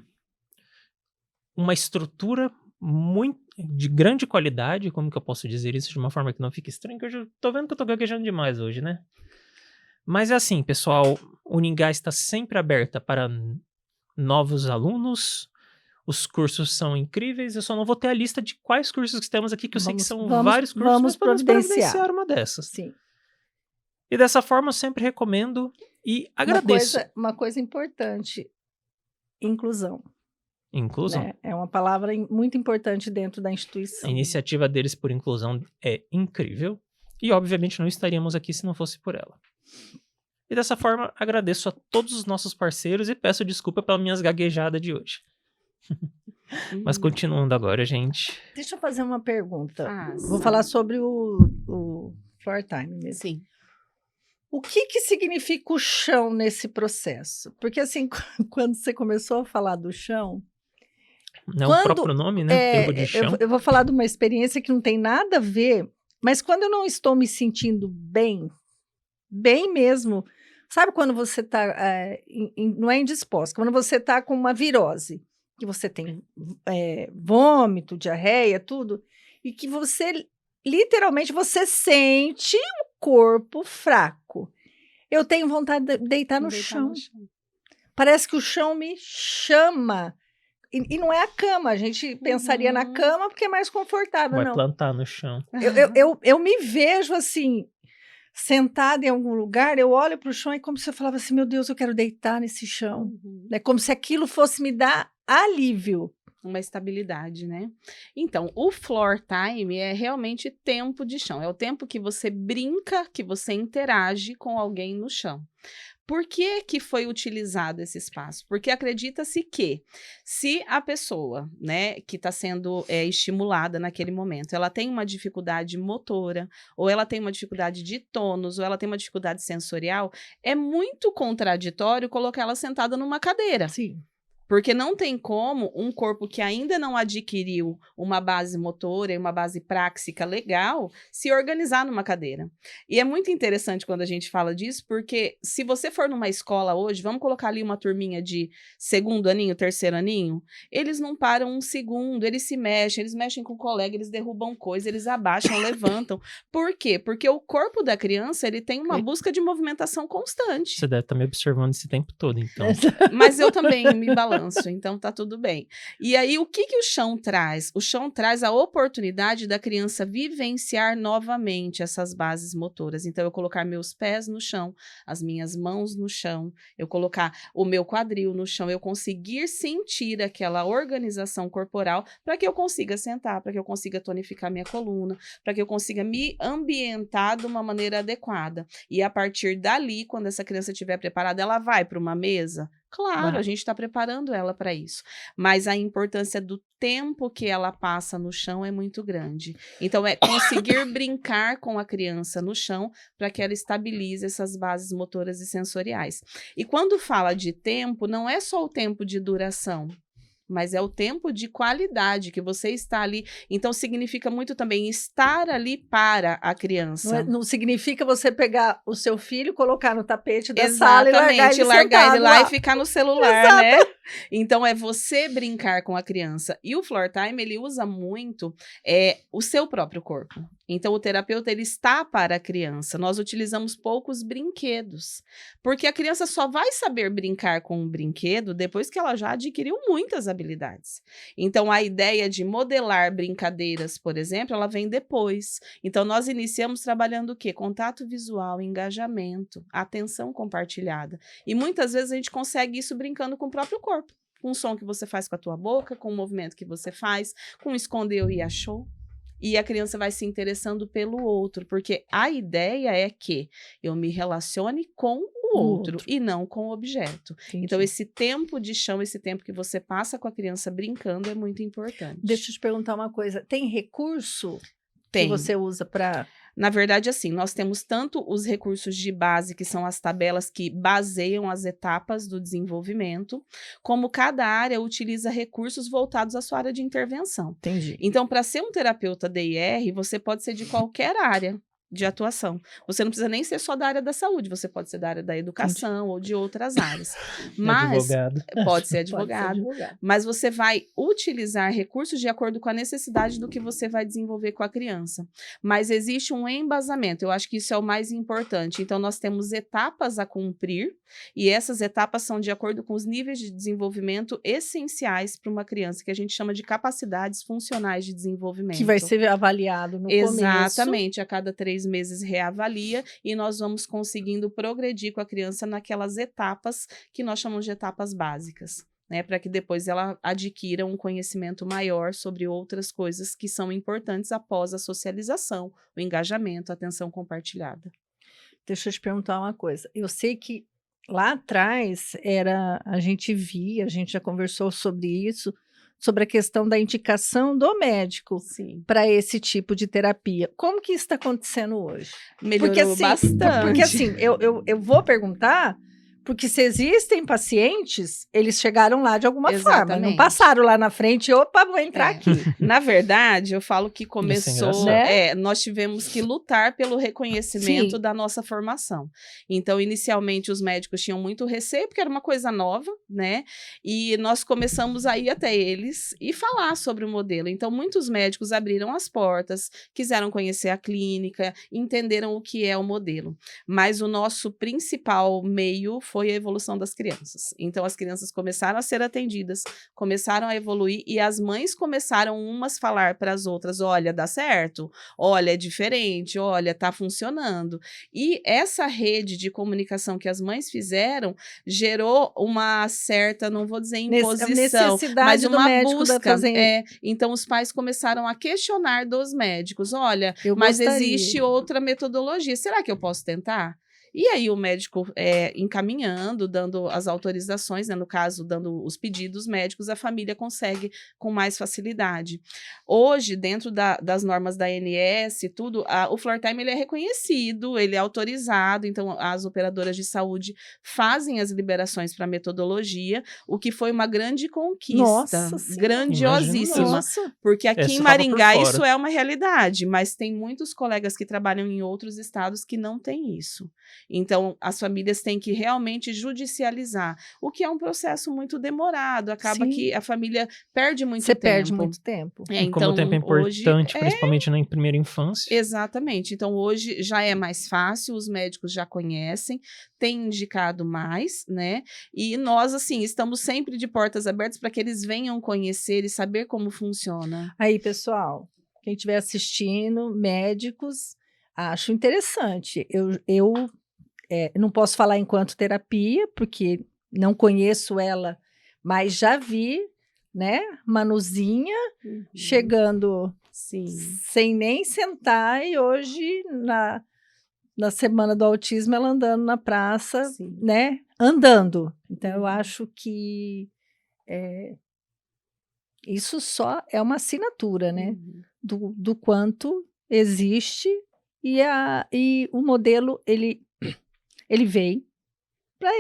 uma estrutura muito de grande qualidade. Como que eu posso dizer isso de uma forma que não fique estranho? Que eu já tô vendo que eu tô gaguejando demais hoje, né? Mas é assim, pessoal, o Uningá está sempre aberta para novos alunos. Os cursos são incríveis. Eu só não vou ter a lista de quais cursos que temos aqui, que eu sei que são vários cursos, vamos mas podemos providenciar uma dessas. Sim. E dessa forma eu sempre recomendo e agradeço. Uma coisa importante, inclusão. Inclusão. Né? É uma palavra muito importante dentro da instituição. A iniciativa deles por inclusão é incrível. E obviamente não estaríamos aqui se não fosse por ela. E dessa forma agradeço a todos os nossos parceiros e peço desculpa pelas minhas gaguejadas de hoje. Mas continuando agora, gente. Deixa eu fazer uma pergunta. Vou sim. falar sobre o floor time mesmo. Sim. O que significa o chão nesse processo? Porque assim, quando você começou a falar do chão... Não é o próprio nome, né? Tempo de chão. Eu vou falar de uma experiência que não tem nada a ver, mas quando eu não estou me sentindo bem mesmo, sabe quando você está, não é indisposta, quando você está com uma virose, que você tem vômito, diarreia, tudo, e que você, literalmente, você sente o corpo fraco. Eu tenho vontade de deitar no chão. Parece que o chão me chama. E não é a cama, a gente pensaria na cama porque é mais confortável. Vai plantar no chão. Eu me vejo assim, sentada em algum lugar, eu olho para o chão e como se eu falava assim, meu Deus, eu quero deitar nesse chão. É como se aquilo fosse me dar alívio. Uma estabilidade, né? Então, o floor time é realmente tempo de chão. É o tempo que você brinca, que você interage com alguém no chão. Por que foi utilizado esse espaço? Porque acredita-se que se a pessoa, né, que está sendo estimulada naquele momento, ela tem uma dificuldade motora, ou ela tem uma dificuldade de tônus, ou ela tem uma dificuldade sensorial, é muito contraditório colocar ela sentada numa cadeira. Sim. Porque não tem como um corpo que ainda não adquiriu uma base motora e uma base práxica legal se organizar numa cadeira. E é muito interessante quando a gente fala disso, porque se você for numa escola hoje, vamos colocar ali uma turminha de segundo aninho, terceiro aninho, eles não param um segundo, eles mexem com o colega, eles derrubam coisa, eles abaixam, levantam. Por quê? Porque o corpo da criança, ele tem uma busca de movimentação constante. Você deve estar me observando esse tempo todo, então. Mas eu também me balanço. Então tá tudo bem. E aí, o que o chão traz? O chão traz a oportunidade da criança vivenciar novamente essas bases motoras. Então, eu colocar meus pés no chão, as minhas mãos no chão, eu colocar o meu quadril no chão, eu conseguir sentir aquela organização corporal para que eu consiga sentar, para que eu consiga tonificar minha coluna, para que eu consiga me ambientar de uma maneira adequada. E a partir dali, quando essa criança estiver preparada, ela vai para uma mesa? Claro, a gente está preparando ela para isso. Mas a importância do tempo que ela passa no chão é muito grande. Então, é conseguir brincar com a criança no chão para que ela estabilize essas bases motoras e sensoriais. E quando fala de tempo, não é só o tempo de duração, mas é o tempo de qualidade que você está ali. Então, significa muito também estar ali para a criança. Não significa você pegar o seu filho, colocar no tapete da Exatamente, sala e largar ele lá lá e ficar no celular, né? Então, é você brincar com a criança. E o floor time, ele usa muito o seu próprio corpo. Então, o terapeuta, ele está para a criança. Nós utilizamos poucos brinquedos, porque a criança só vai saber brincar com um brinquedo depois que ela já adquiriu muitas habilidades. Então, a ideia de modelar brincadeiras, por exemplo, ela vem depois. Então, nós iniciamos trabalhando o quê? Contato visual, engajamento, atenção compartilhada. E muitas vezes a gente consegue isso brincando com o próprio corpo. Com o som que você faz com a tua boca, com o movimento que você faz, com escondeu e achou. e a criança vai se interessando pelo outro, porque a ideia é que eu me relacione com o outro e não com o objeto. Entendi. Então, esse tempo de chão, esse tempo que você passa com a criança brincando é muito importante. Deixa eu te perguntar uma coisa. Tem recurso que Tem. você usa para... Na verdade, assim, nós temos tanto os recursos de base, que são as tabelas que baseiam as etapas do desenvolvimento, como cada área utiliza recursos voltados à sua área de intervenção. Entendi. Então, para ser um terapeuta DIR, você pode ser de qualquer área de atuação. Você não precisa nem ser só da área da saúde, você pode ser da área da educação ou de outras áreas. Mas Advogado. pode ser Pode ser advogado. advogado. Mas você vai utilizar recursos de acordo com a necessidade do que você vai desenvolver com a criança. Mas existe um embasamento, eu acho que isso é o mais importante. Então, nós temos etapas a cumprir, e essas etapas são de acordo com os níveis de desenvolvimento essenciais para uma criança, que a gente chama de capacidades funcionais de desenvolvimento. Que vai ser avaliado no começo. Exatamente, a cada 3 meses reavalia, e nós vamos conseguindo progredir com a criança naquelas etapas que nós chamamos de etapas básicas, né, para que depois ela adquira um conhecimento maior sobre outras coisas que são importantes após a socialização, o engajamento, a atenção compartilhada. Deixa eu te perguntar uma coisa. Eu sei que lá atrás a gente já conversou sobre isso, sobre a questão da indicação do médico Sim. para esse tipo de terapia. Como que isso está acontecendo hoje? Melhorou bastante. Porque assim, eu vou perguntar, porque se existem pacientes, eles chegaram lá de alguma forma, não Exatamente. passaram lá na frente, opa, vou entrar aqui. Na verdade, eu falo que começou, engraçado. Né? nós tivemos que lutar pelo reconhecimento Sim. da nossa formação. Então, inicialmente, os médicos tinham muito receio, porque era uma coisa nova, né? E nós começamos a ir até eles e falar sobre o modelo. Então, muitos médicos abriram as portas, quiseram conhecer a clínica, entenderam o que é o modelo. Mas o nosso principal meio foi a evolução das crianças. Então, as crianças começaram a ser atendidas, começaram a evoluir, e as mães começaram umas falar para as outras, olha, dá certo, olha, é diferente, olha, tá funcionando. E essa rede de comunicação que as mães fizeram gerou uma certa, não vou dizer imposição, necessidade mas do uma médico busca. fazer. Então, os pais começaram a questionar dos médicos, olha, Eu mas gostaria. existe outra metodologia, será que eu posso tentar? E aí o médico encaminhando, dando as autorizações, né, no caso, dando os pedidos médicos, a família consegue com mais facilidade. Hoje, dentro das normas da ANS, tudo, o floor time ele é reconhecido, ele é autorizado, então as operadoras de saúde fazem as liberações para metodologia, o que foi uma grande conquista, Nossa Senhora. grandiosíssima. Nossa. Porque aqui Essa em tava por Maringá fora. isso é uma realidade, mas tem muitos colegas que trabalham em outros estados que não têm isso. Então, as famílias têm que realmente judicializar, o que é um processo muito demorado, acaba Sim. que a família perde muito Você tempo. perde muito tempo. Como o tempo é hoje importante, principalmente na primeira infância. Exatamente. Então, hoje já é mais fácil, os médicos já conhecem, têm indicado mais, né? E nós, assim, estamos sempre de portas abertas para que eles venham conhecer e saber como funciona. Aí, pessoal, quem estiver assistindo, médicos, acho interessante. Eu não posso falar enquanto terapia, porque não conheço ela, mas já vi, né, Manuzinha chegando Sim. sem nem sentar, e hoje, na Semana do Autismo, ela andando na praça, Sim. né, andando. Então, eu acho que isso só é uma assinatura, né, do quanto existe, e o modelo, ele vem para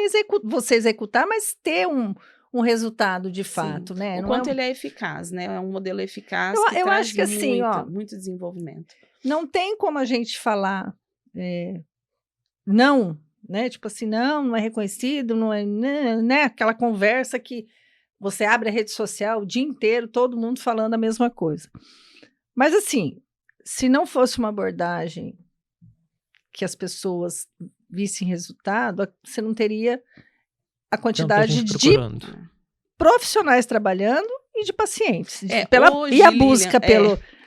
você executar, mas ter um resultado de fato, né? O Não quanto ele é eficaz, né? É um modelo eficaz que eu traz acho que assim, muito desenvolvimento. Não tem como a gente falar não, né? Tipo assim, não é reconhecido, não é, né? Aquela conversa que você abre a rede social o dia inteiro, todo mundo falando a mesma coisa. Mas assim, se não fosse uma abordagem que as pessoas vissem resultado, você não teria a quantidade de profissionais trabalhando e de pacientes. Hoje, e a busca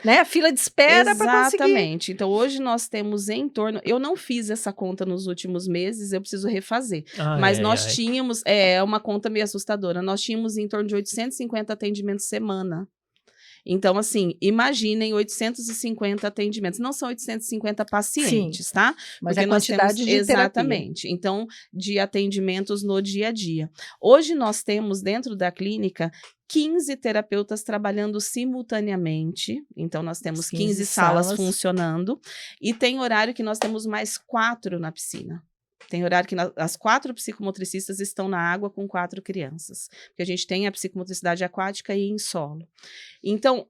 né, a fila de espera para conseguir. Exatamente. Então, hoje nós temos em torno... Eu não fiz essa conta nos últimos meses, eu preciso refazer. Mas nós tínhamos... É uma conta meio assustadora. Nós tínhamos em torno de 850 atendimentos semana. Então, assim, imaginem 850 atendimentos. Não são 850 pacientes, tá? Mas Porque a quantidade de terapia. Exatamente. Então, de atendimentos no dia a dia. Hoje nós temos dentro da clínica 15 terapeutas trabalhando simultaneamente. Então, nós temos 15 salas funcionando. E tem horário que nós temos mais 4 na piscina. Tem horário que as 4 psicomotricistas estão na água com 4 crianças. Porque a gente tem a psicomotricidade aquática e em solo. Então,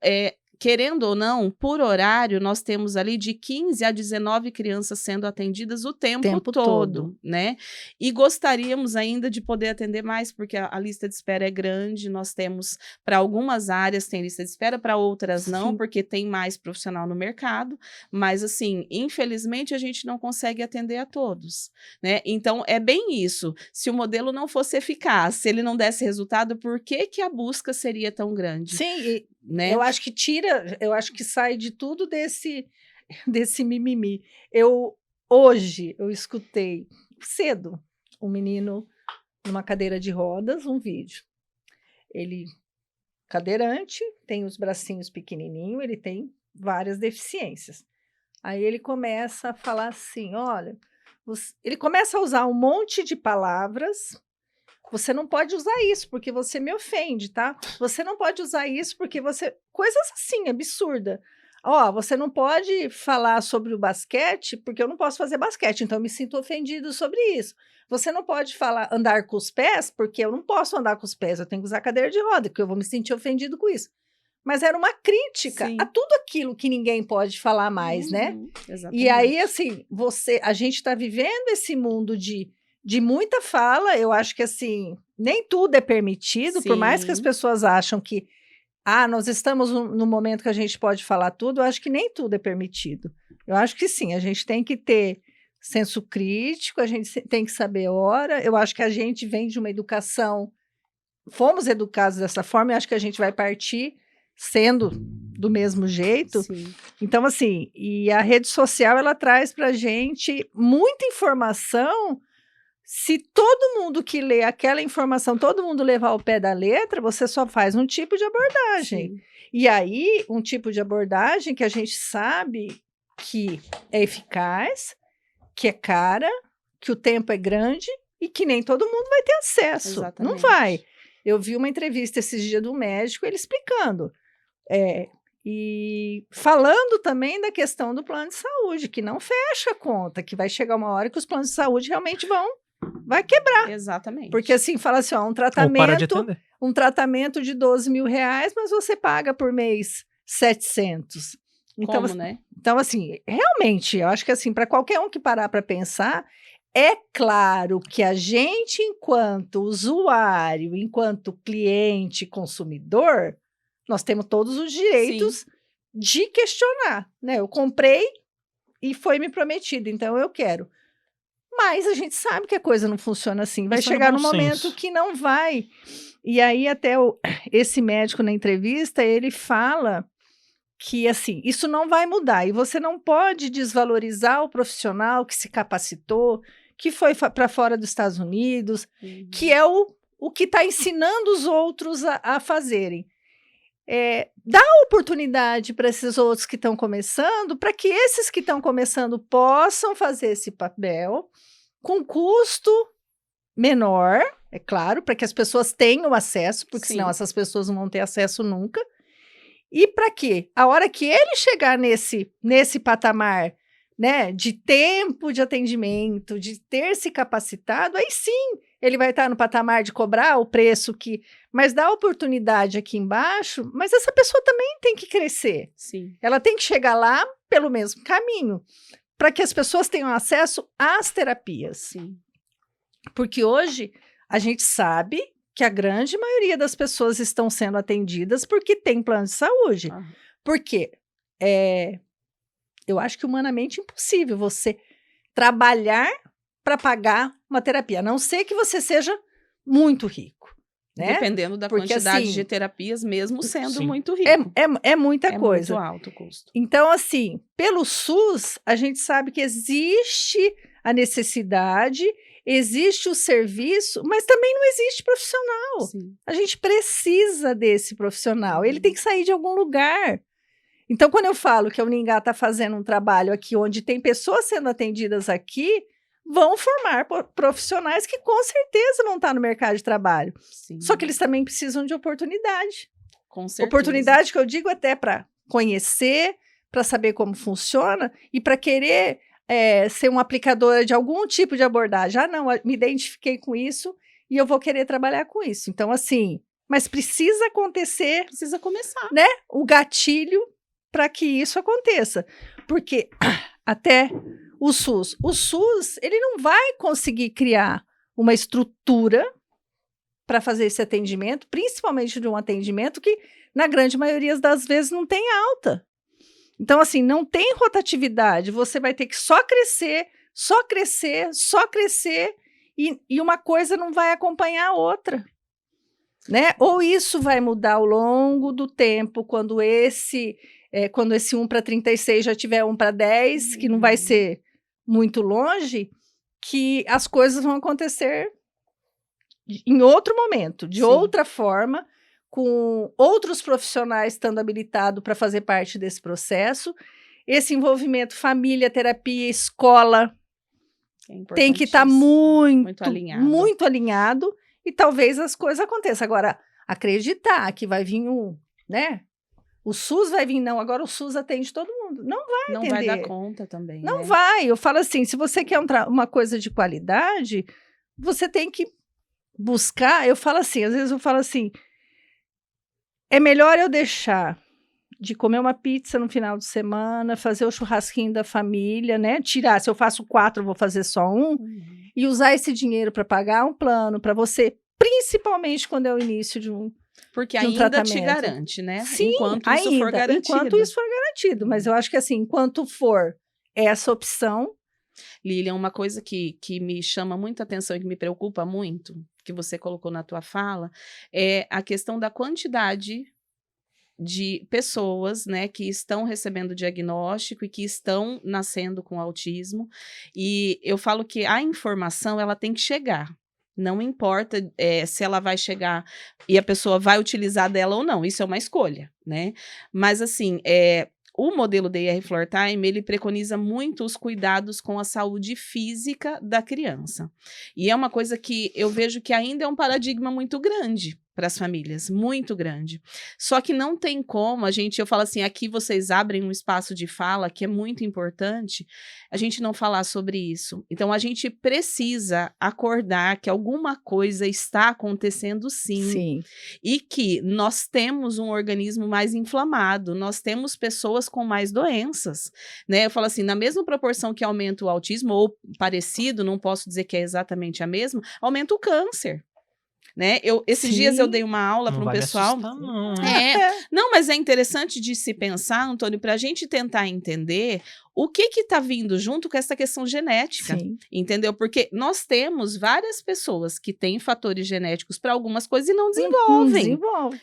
querendo ou não, por horário, nós temos ali de 15 a 19 crianças sendo atendidas o tempo todo, né? E gostaríamos ainda de poder atender mais, porque a lista de espera é grande. Nós temos, para algumas áreas, tem lista de espera, para outras não, porque tem mais profissional no mercado. Mas, assim, infelizmente, a gente não consegue atender a todos, né? Então, é bem isso. Se o modelo não fosse eficaz, se ele não desse resultado, por que a busca seria tão grande? Sim, né? Eu acho que sai de tudo desse mimimi. Hoje eu escutei cedo um menino numa cadeira de rodas, um vídeo. Ele, cadeirante, tem os bracinhos pequenininhos, ele tem várias deficiências. Aí ele começa a falar assim, olha, ele começa a usar um monte de palavras. Você não pode usar isso, porque você me ofende, tá? Você não pode usar isso, porque você... Coisas assim, absurda. Ó, você não pode falar sobre o basquete, porque eu não posso fazer basquete, então eu me sinto ofendido sobre isso. Você não pode falar andar com os pés, porque eu não posso andar com os pés, eu tenho que usar cadeira de roda, porque eu vou me sentir ofendido com isso. Mas era uma crítica a tudo aquilo que ninguém pode falar mais, né? Exatamente. E aí, assim, a gente está vivendo esse mundo de muita fala. Eu acho que, assim, nem tudo é permitido, por mais que as pessoas acham que nós estamos no momento que a gente pode falar tudo, eu acho que nem tudo é permitido. Eu acho que sim, a gente tem que ter senso crítico, a gente tem que saber a hora. Eu acho que a gente vem de uma educação, fomos educados dessa forma, e acho que a gente vai partir sendo do mesmo jeito. Sim. Então, assim, e a rede social, ela traz pra gente muita informação. Se todo mundo que lê aquela informação, todo mundo levar ao pé da letra, você só faz um tipo de abordagem. Sim. E aí, um tipo de abordagem que a gente sabe que é eficaz, que é cara, que o tempo é grande e que nem todo mundo vai ter acesso. Exatamente. Não vai. Eu vi uma entrevista esses dias do médico, ele explicando. E falando também da questão do plano de saúde, que não fecha a conta, que vai chegar uma hora que os planos de saúde realmente vai quebrar. Exatamente. Porque assim, fala assim, ó, um tratamento de 12 mil reais, mas você paga por mês 700. Então, como, né? Então, assim, realmente, eu acho que assim, para qualquer um que parar para pensar, é claro que a gente, enquanto usuário, enquanto cliente, consumidor, nós temos todos os direitos de questionar, né? Eu comprei e foi me prometido, então eu quero. Mas a gente sabe que a coisa não funciona assim. Vai chegar num momento que não vai. E aí até esse médico na entrevista, ele fala que assim, isso não vai mudar. E você não pode desvalorizar o profissional que se capacitou, que foi para fora dos Estados Unidos, que é o que está ensinando os outros a fazerem. Dá oportunidade para esses outros que estão começando, para que esses que estão começando possam fazer esse papel com custo menor, é claro, para que as pessoas tenham acesso, porque senão essas pessoas não vão ter acesso nunca. E para quê? A hora que ele chegar nesse patamar, né, de tempo de atendimento, de ter se capacitado, aí sim ele vai estar no patamar de cobrar o preço mas dá oportunidade aqui embaixo, mas essa pessoa também tem que crescer. Sim. Ela tem que chegar lá pelo mesmo caminho, para que as pessoas tenham acesso às terapias. Sim. Porque hoje a gente sabe que a grande maioria das pessoas estão sendo atendidas porque tem plano de saúde. Porque eu acho que humanamente impossível você trabalhar para pagar uma terapia, a não ser que você seja muito rico. Né? Dependendo da quantidade de terapias, mesmo sendo muito rico. É muita coisa. É muito alto o custo. Então, assim, pelo SUS, a gente sabe que existe a necessidade, existe o serviço, mas também não existe profissional. Sim. A gente precisa desse profissional. Ele tem que sair de algum lugar. Então, quando eu falo que a Uningá está fazendo um trabalho aqui onde tem pessoas sendo atendidas aqui, vão formar profissionais que com certeza vão estar no mercado de trabalho. Sim. Só que eles também precisam de oportunidade. Com certeza. Oportunidade que eu digo até para conhecer, para saber como funciona e para querer ser uma aplicadora de algum tipo de abordagem. Ah, não, me identifiquei com isso e eu vou querer trabalhar com isso. Então, assim, mas precisa acontecer, Precisa começar. né, o gatilho para que isso aconteça. Porque até o SUS, ele não vai conseguir criar uma estrutura para fazer esse atendimento, principalmente de um atendimento que, na grande maioria das vezes, não tem alta. Então, assim, não tem rotatividade. Você vai ter que só crescer, só crescer, só crescer, e uma coisa não vai acompanhar a outra. Né? Ou isso vai mudar ao longo do tempo, quando esse 1 para 36 já tiver 1 para 10, que não vai ser muito longe, que as coisas vão acontecer em outro momento, de outra forma, com outros profissionais estando habilitados para fazer parte desse processo. Esse envolvimento família, terapia, escola tem que estar muito alinhado e talvez as coisas aconteçam. Agora, acreditar que vai vir né? O SUS vai vir, não, agora o SUS atende todo mundo. Não vai atender. Não vai dar conta também, Não né? vai. Eu falo assim, se você quer uma coisa de qualidade, você tem que buscar, eu falo assim, às vezes eu falo assim, é melhor eu deixar de comer uma pizza no final de semana, fazer o churrasquinho da família, né? Tirar, se eu faço 4, eu vou fazer só 1, e usar esse dinheiro para pagar um plano para você, principalmente quando é o início de um Porque de um ainda tratamento. te garante, né? Sim, enquanto isso for garantido. Enquanto isso for garantido, mas eu acho que assim, enquanto for essa opção. Lilian, uma coisa que me chama muita atenção e que me preocupa muito, que você colocou na tua fala, é a questão da quantidade de pessoas, né, que estão recebendo diagnóstico e que estão nascendo com autismo. E eu falo que a informação, ela tem que chegar. Não importa se ela vai chegar e a pessoa vai utilizar dela ou não, isso é uma escolha, né? Mas, assim, o modelo DIR Floortime, ele preconiza muito os cuidados com a saúde física da criança. E é uma coisa que eu vejo que ainda é um paradigma muito grande para as famílias, muito grande. Só que não tem como eu falo assim, aqui vocês abrem um espaço de fala que é muito importante, a gente não falar sobre isso. Então, a gente precisa acordar que alguma coisa está acontecendo sim. E que nós temos um organismo mais inflamado, nós temos pessoas com mais doenças, né? Eu falo assim, na mesma proporção que aumenta o autismo, ou parecido, não posso dizer que é exatamente a mesma, aumenta o câncer. Né? Esses dias eu dei uma aula para um pessoal. Assustar, não. Não, mas é interessante de se pensar, Antônio, para a gente tentar entender o que está vindo junto com essa questão genética, entendeu? Porque nós temos várias pessoas que têm fatores genéticos para algumas coisas e não desenvolvem,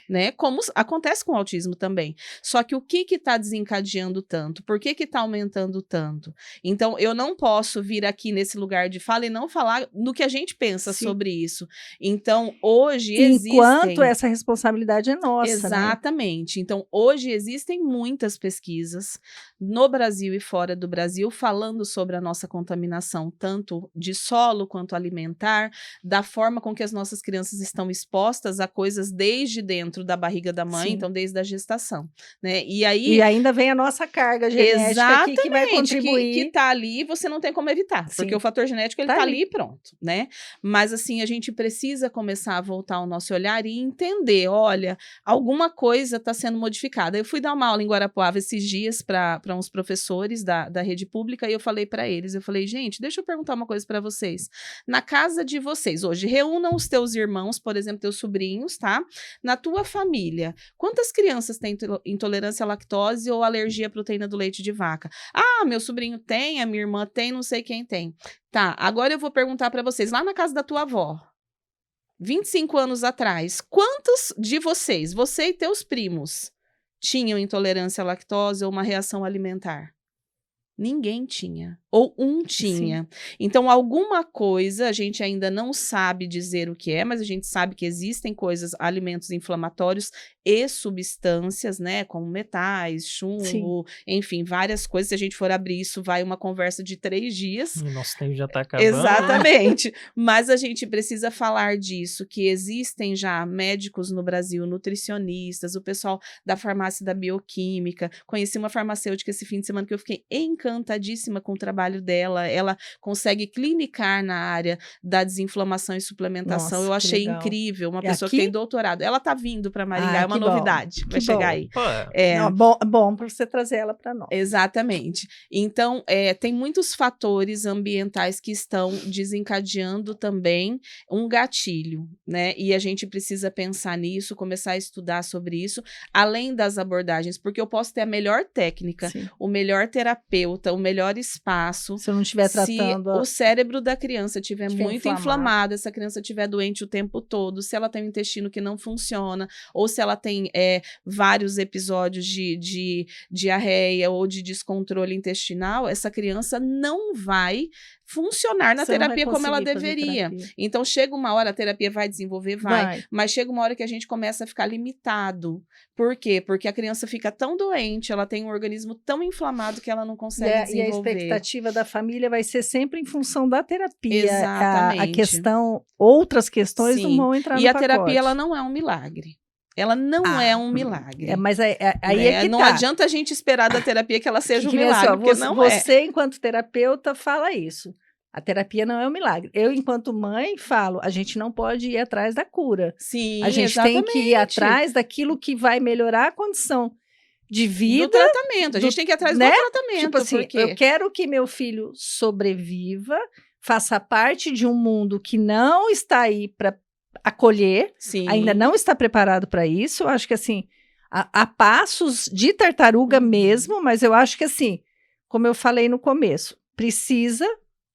né? Como acontece com o autismo também. Só que o que está desencadeando tanto? Por que está aumentando tanto? Então, eu não posso vir aqui nesse lugar de fala e não falar no que a gente pensa sobre isso. Então, hoje Enquanto essa responsabilidade é nossa, exatamente. Né? Então, hoje existem muitas pesquisas no Brasil e fora do Brasil falando sobre a nossa contaminação, tanto de solo quanto alimentar, da forma com que as nossas crianças estão expostas a coisas desde dentro da barriga da mãe, então desde a gestação, né? E ainda vem a nossa carga genética aqui que vai contribuir. Que tá ali e você não tem como evitar, porque o fator genético ele tá ali e pronto, né? Mas assim, a gente precisa começar a voltar o nosso olhar e entender, olha, alguma coisa está sendo modificada. Eu fui dar uma aula em Guarapuava esses dias para uns professores da rede pública e eu falei para eles, gente, deixa eu perguntar uma coisa para vocês. Na casa de vocês, hoje, reúnam os teus irmãos, por exemplo, teus sobrinhos, tá? Na tua família, quantas crianças têm intolerância à lactose ou alergia à proteína do leite de vaca? Ah, meu sobrinho tem, a minha irmã tem, não sei quem tem. Tá, agora eu vou perguntar para vocês, lá na casa da tua avó, 25 anos atrás, quantos de vocês, você e teus primos, tinham intolerância à lactose ou uma reação alimentar? Ninguém tinha. Ou um tinha. Sim. Então, alguma coisa, a gente ainda não sabe dizer o que é, mas a gente sabe que existem coisas, alimentos inflamatórios e substâncias, né? Como metais, chumbo, Sim. enfim, várias coisas. Se a gente for abrir isso, vai uma conversa de 3 dias. Nosso tempo já tá acabando. Exatamente. Mas a gente precisa falar disso, que existem já médicos no Brasil, nutricionistas, o pessoal da farmácia da bioquímica. Conheci uma farmacêutica esse fim de semana que eu fiquei encantadíssima com o trabalho dela. Ela consegue clinicar na área da desinflamação e suplementação. Nossa, eu achei incrível. Uma pessoa que tem doutorado. Ela tá vindo para Maringá, é uma novidade. Vai chegar aí. Não, bom para você trazer ela para nós. Exatamente. Então, tem muitos fatores ambientais que estão desencadeando também um gatilho, né? E a gente precisa pensar nisso, começar a estudar sobre isso, além das abordagens, porque eu posso ter a melhor técnica, Sim. o melhor terapeuta, o melhor espaço. Se eu não estiver tratando... Se o cérebro da criança estiver muito inflamado, se a criança estiver doente o tempo todo, se ela tem um intestino que não funciona, ou se ela tem vários episódios de diarreia ou de descontrole intestinal, essa criança não vai funcionar na terapia como ela deveria. Então, chega uma hora, a terapia vai desenvolver, mas chega uma hora que a gente começa a ficar limitado. Por quê? Porque a criança fica tão doente, ela tem um organismo tão inflamado que ela não consegue desenvolver. E a expectativa da família vai ser sempre em função da terapia. Exatamente. A questão, outras questões Sim. não vão entrar no pacote. E a terapia, ela não é um milagre. Ela não é um milagre. Mas aí é que não adianta a gente esperar da terapia que ela seja um milagre, porque você, enquanto terapeuta, fala isso. A terapia não é um milagre. Eu, enquanto mãe, falo, a gente não pode ir atrás da cura. Sim, a gente exatamente. tem que ir atrás daquilo que vai melhorar a condição de vida. Do tratamento. A gente tem que ir atrás do tratamento. Tipo assim, eu quero que meu filho sobreviva, faça parte de um mundo que não está aí para acolher, Sim. ainda não está preparado para isso. Eu acho que assim, há passos de tartaruga mesmo, mas eu acho que assim, como eu falei no começo, precisa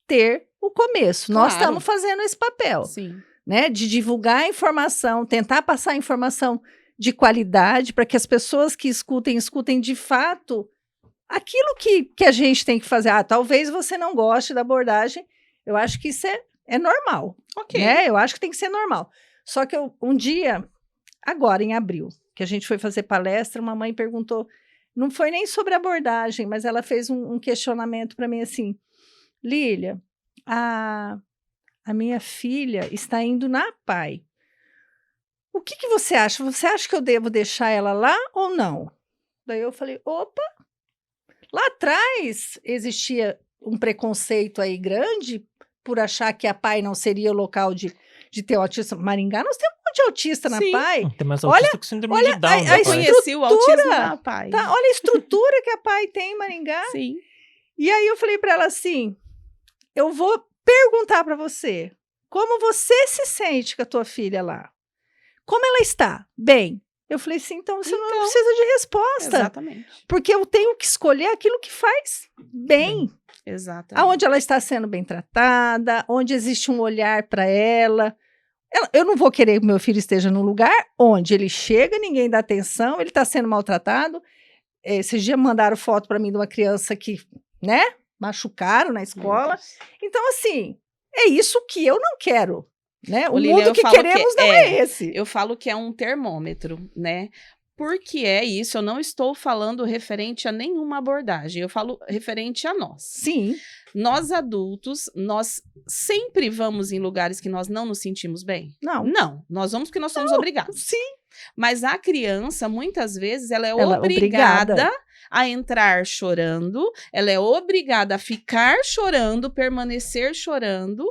ter o começo. Nós estamos fazendo esse papel, Sim. né, de divulgar a informação, tentar passar informação de qualidade para que as pessoas que escutem de fato aquilo que a gente tem que fazer. Talvez você não goste da abordagem, eu acho que isso é normal, né? Eu acho que tem que ser normal. Só que um dia, agora em abril, que a gente foi fazer palestra, uma mãe perguntou, não foi nem sobre abordagem, mas ela fez um questionamento para mim assim, Lília, a minha filha está indo na PAI. O que você acha? Você acha que eu devo deixar ela lá ou não? Daí eu falei, opa, lá atrás existia um preconceito aí grande por achar que a PAI não seria o local de ter autista. Maringá, nós temos um monte de autista na PAI. Tem mais autista que síndrome de Down. Eu conheci o autismo na PAI. Olha a estrutura que a PAI tem em Maringá. Sim. E aí eu falei para ela assim, eu vou perguntar para você, como você se sente com a tua filha lá? Como ela está? Bem. Eu falei assim, então você não precisa de resposta. Exatamente. Porque eu tenho que escolher aquilo que faz bem. Exatamente. Onde ela está sendo bem tratada, onde existe um olhar para ela. Eu não vou querer que meu filho esteja num lugar onde ele chega, ninguém dá atenção, ele está sendo maltratado. Esses dias mandaram foto para mim de uma criança que, né, machucaram na escola. Então, assim, é isso que eu não quero. Né? O mundo que queremos não é esse. Eu falo que é um termômetro, né? Porque é isso, eu não estou falando referente a nenhuma abordagem, eu falo referente a nós. Sim. Nós adultos, nós sempre vamos em lugares que nós não nos sentimos bem? Não. Não, nós vamos porque nós somos obrigados. Sim. Mas a criança, muitas vezes, ela é obrigada a entrar chorando, ela é obrigada a ficar chorando, permanecer chorando,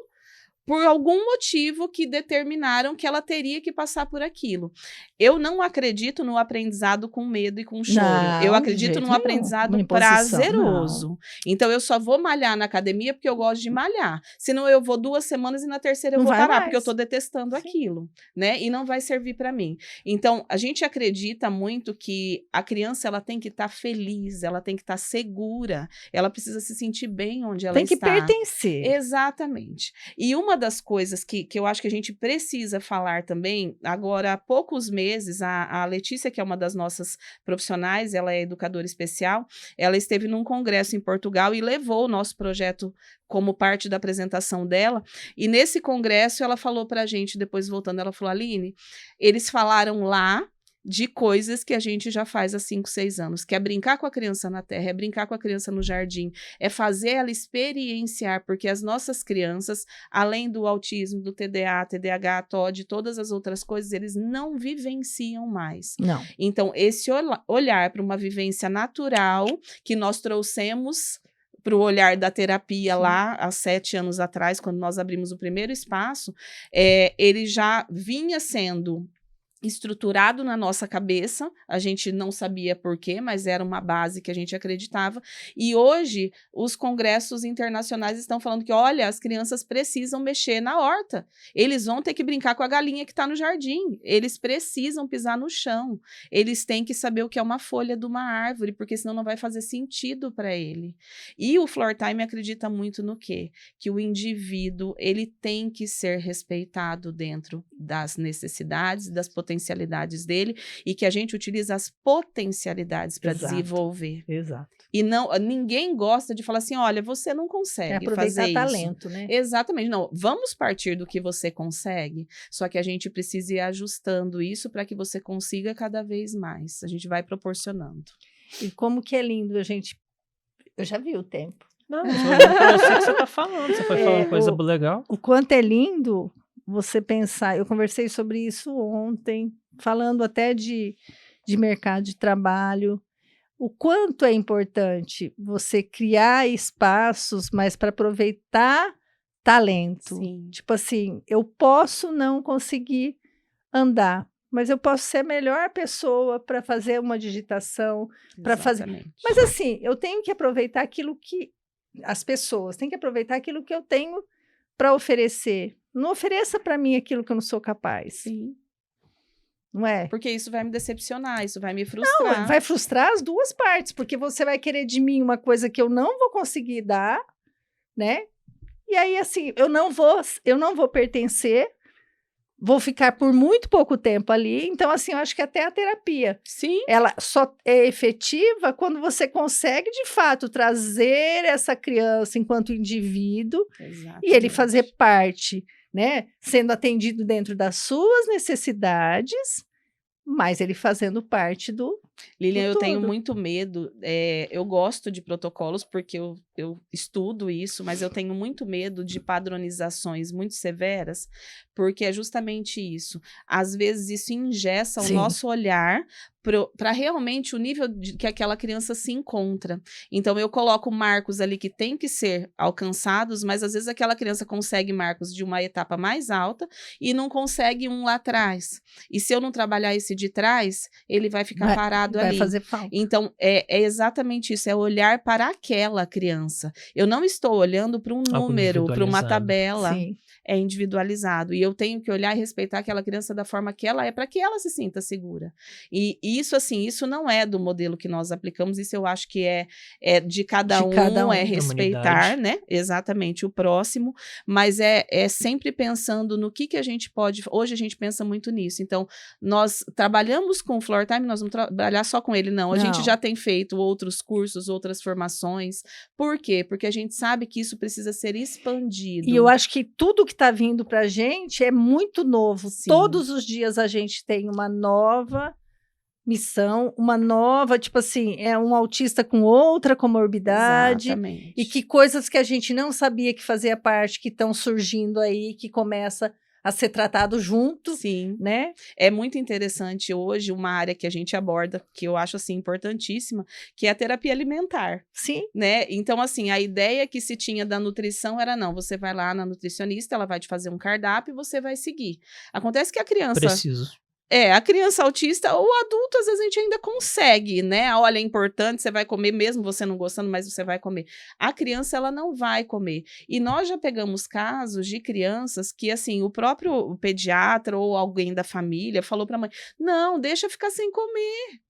por algum motivo que determinaram que ela teria que passar por aquilo. Eu não acredito no aprendizado com medo e com choro. Não, eu acredito no aprendizado prazeroso. Não. Então, eu só vou malhar na academia porque eu gosto de malhar. Senão, eu vou 2 semanas e na terceira eu vou parar, porque eu estou detestando aquilo, né? E não vai servir para mim. Então, a gente acredita muito que a criança ela tem que estar feliz, ela tem que estar segura, ela precisa se sentir bem onde ela está. Tem que pertencer. Exatamente. E uma das coisas que eu acho que a gente precisa falar também, agora há poucos meses, a Letícia, que é uma das nossas profissionais, ela é educadora especial, ela esteve num congresso em Portugal e levou o nosso projeto como parte da apresentação dela, e nesse congresso ela falou pra gente, depois voltando, ela falou, Aline, eles falaram lá de coisas que a gente já faz há 5, 6 anos, que é brincar com a criança na terra, é brincar com a criança no jardim, é fazer ela experienciar, porque as nossas crianças, além do autismo, do TDA, TDAH, TOD, todas as outras coisas, eles não vivenciam mais. Não. Então, esse olhar para uma vivência natural que nós trouxemos para o olhar da terapia lá há 7 anos atrás, quando nós abrimos o primeiro espaço, ele já vinha sendo estruturado na nossa cabeça, a gente não sabia por quê, mas era uma base que a gente acreditava, e hoje os congressos internacionais estão falando que, olha, as crianças precisam mexer na horta, eles vão ter que brincar com a galinha que está no jardim, eles precisam pisar no chão, eles têm que saber o que é uma folha de uma árvore, porque senão não vai fazer sentido para ele. E o Floor Time acredita muito no quê? Que o indivíduo, ele tem que ser respeitado dentro das necessidades, das potencialidades dele, e que a gente utiliza as potencialidades para desenvolver. Exato. E não, ninguém gosta de falar assim, olha, você não consegue fazer isso. Talento, né? Exatamente. Não, vamos partir do que você consegue, só que a gente precisa ir ajustando isso para que você consiga cada vez mais. A gente vai proporcionando. E como que é lindo a gente... Eu já vi o tempo. Não, eu sei o que você tá falando. Você foi falando coisa legal. O quanto é lindo você pensar... Eu conversei sobre isso ontem, falando até de mercado de trabalho. O quanto é importante você criar espaços, mas para aproveitar talento. Sim. Tipo assim, eu posso não conseguir andar, mas eu posso ser a melhor pessoa para fazer uma digitação, para fazer... Mas assim, eu tenho que aproveitar aquilo que... As pessoas têm que aproveitar aquilo que eu tenho para oferecer. Não ofereça para mim aquilo que eu não sou capaz. Sim. Não é? Porque isso vai me decepcionar, isso vai me frustrar. Não, vai frustrar as duas partes, porque você vai querer de mim uma coisa que eu não vou conseguir dar, né? E aí, assim, eu não vou pertencer, vou ficar por muito pouco tempo ali. Então, assim, eu acho que até a terapia, sim, ela só é efetiva quando você consegue, de fato, trazer essa criança enquanto indivíduo. exatamente. E ele fazer parte, né? Sendo atendido dentro das suas necessidades, mas ele fazendo parte do... Lilian, eu todo. tenho muito medo, eu gosto de protocolos porque eu estudo isso, mas eu tenho muito medo de padronizações muito severas, porque é justamente isso. Às vezes isso engessa o nosso olhar para realmente o nível que aquela criança se encontra. Então, eu coloco marcos ali que têm que ser alcançados, mas às vezes aquela criança consegue marcos de uma etapa mais alta e não consegue um lá atrás. E se eu não trabalhar esse de trás, ele vai ficar parado ali. Vai fazer falta. Então, é exatamente isso, é olhar para aquela criança. Eu não estou olhando para um número, para uma tabela. Sim. É individualizado. E eu tenho que olhar e respeitar aquela criança da forma que ela é, para que ela se sinta segura. E isso, assim, isso não é do modelo que nós aplicamos, isso eu acho que é de cada um, é respeitar, né? Exatamente, o próximo, mas é sempre pensando no que a gente pode... Hoje a gente pensa muito nisso. Então, nós trabalhamos com o Floor Time, nós vamos trabalhar só com ele, não. A gente já tem feito outros cursos, outras formações. Por quê? Porque a gente sabe que isso precisa ser expandido. E eu acho que tudo que está vindo para a gente é muito novo. Sim. Todos os dias a gente tem uma nova missão, uma nova, tipo assim, é um autista com outra comorbidade. Exatamente. E que coisas que a gente não sabia que fazia parte, que estão surgindo aí, que começa a ser tratado junto, sim, né? É muito interessante hoje uma área que a gente aborda, que eu acho, assim, importantíssima, que é a terapia alimentar. Sim. Né? Então, assim, a ideia que se tinha da nutrição era, não, você vai lá na nutricionista, ela vai te fazer um cardápio e você vai seguir. Acontece que a criança... a criança autista ou adulto, às vezes a gente ainda consegue, né? Olha, é importante, você vai comer, mesmo você não gostando, mas você vai comer. A criança, ela não vai comer. E nós já pegamos casos de crianças que, assim, o próprio pediatra ou alguém da família falou para a mãe, não, deixa ficar sem comer.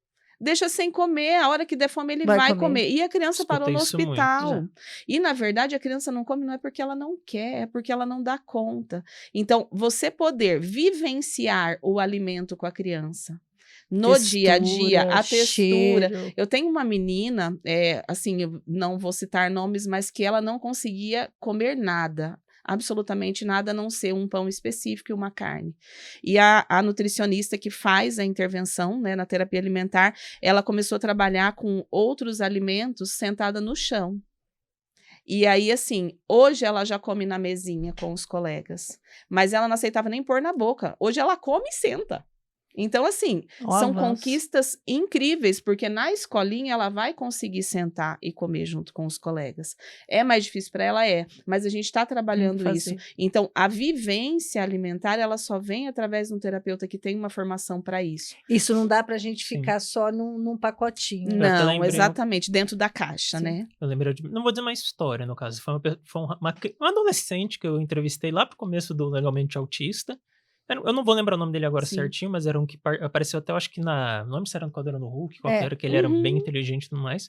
deixa sem comer, a hora que der fome ele Vai vai comer. comer. E a criança Escutei parou no isso muito, hospital. já. E, na verdade, a criança não come não é porque ela não quer, é porque ela não dá conta. Então, você poder vivenciar o alimento com a criança, no dia a dia, a textura. cheiro. Eu tenho uma menina, assim, eu não vou citar nomes, mas que ela não conseguia comer nada, absolutamente nada, a não ser um pão específico e uma carne. E a nutricionista que faz a intervenção, né, na terapia alimentar, ela começou a trabalhar com outros alimentos sentada no chão. E aí, assim, hoje ela já come na mesinha com os colegas, mas ela não aceitava nem pôr na boca. Hoje ela come e senta. Então, assim, Ó, são avanço. conquistas incríveis, porque na escolinha ela vai conseguir sentar e comer junto com os colegas. É mais difícil para ela, mas a gente está trabalhando isso. fazer. Então, a vivência alimentar, ela só vem através de um terapeuta que tem uma formação para isso. Isso não dá pra gente Sim. ficar só num pacotinho. Eu até Não, lembrei exatamente, dentro da caixa, Sim. né? Eu lembro de. Não vou dizer uma história, no caso. Foi uma adolescente que eu entrevistei lá pro começo do Legalmente Autista. Eu não vou lembrar o nome dele agora Sim. certinho, mas era um que apareceu até, eu acho que na. Não lembro se era no Caldeirão do Hulk, qual que É. era, que ele era Uhum. bem inteligente e tudo mais.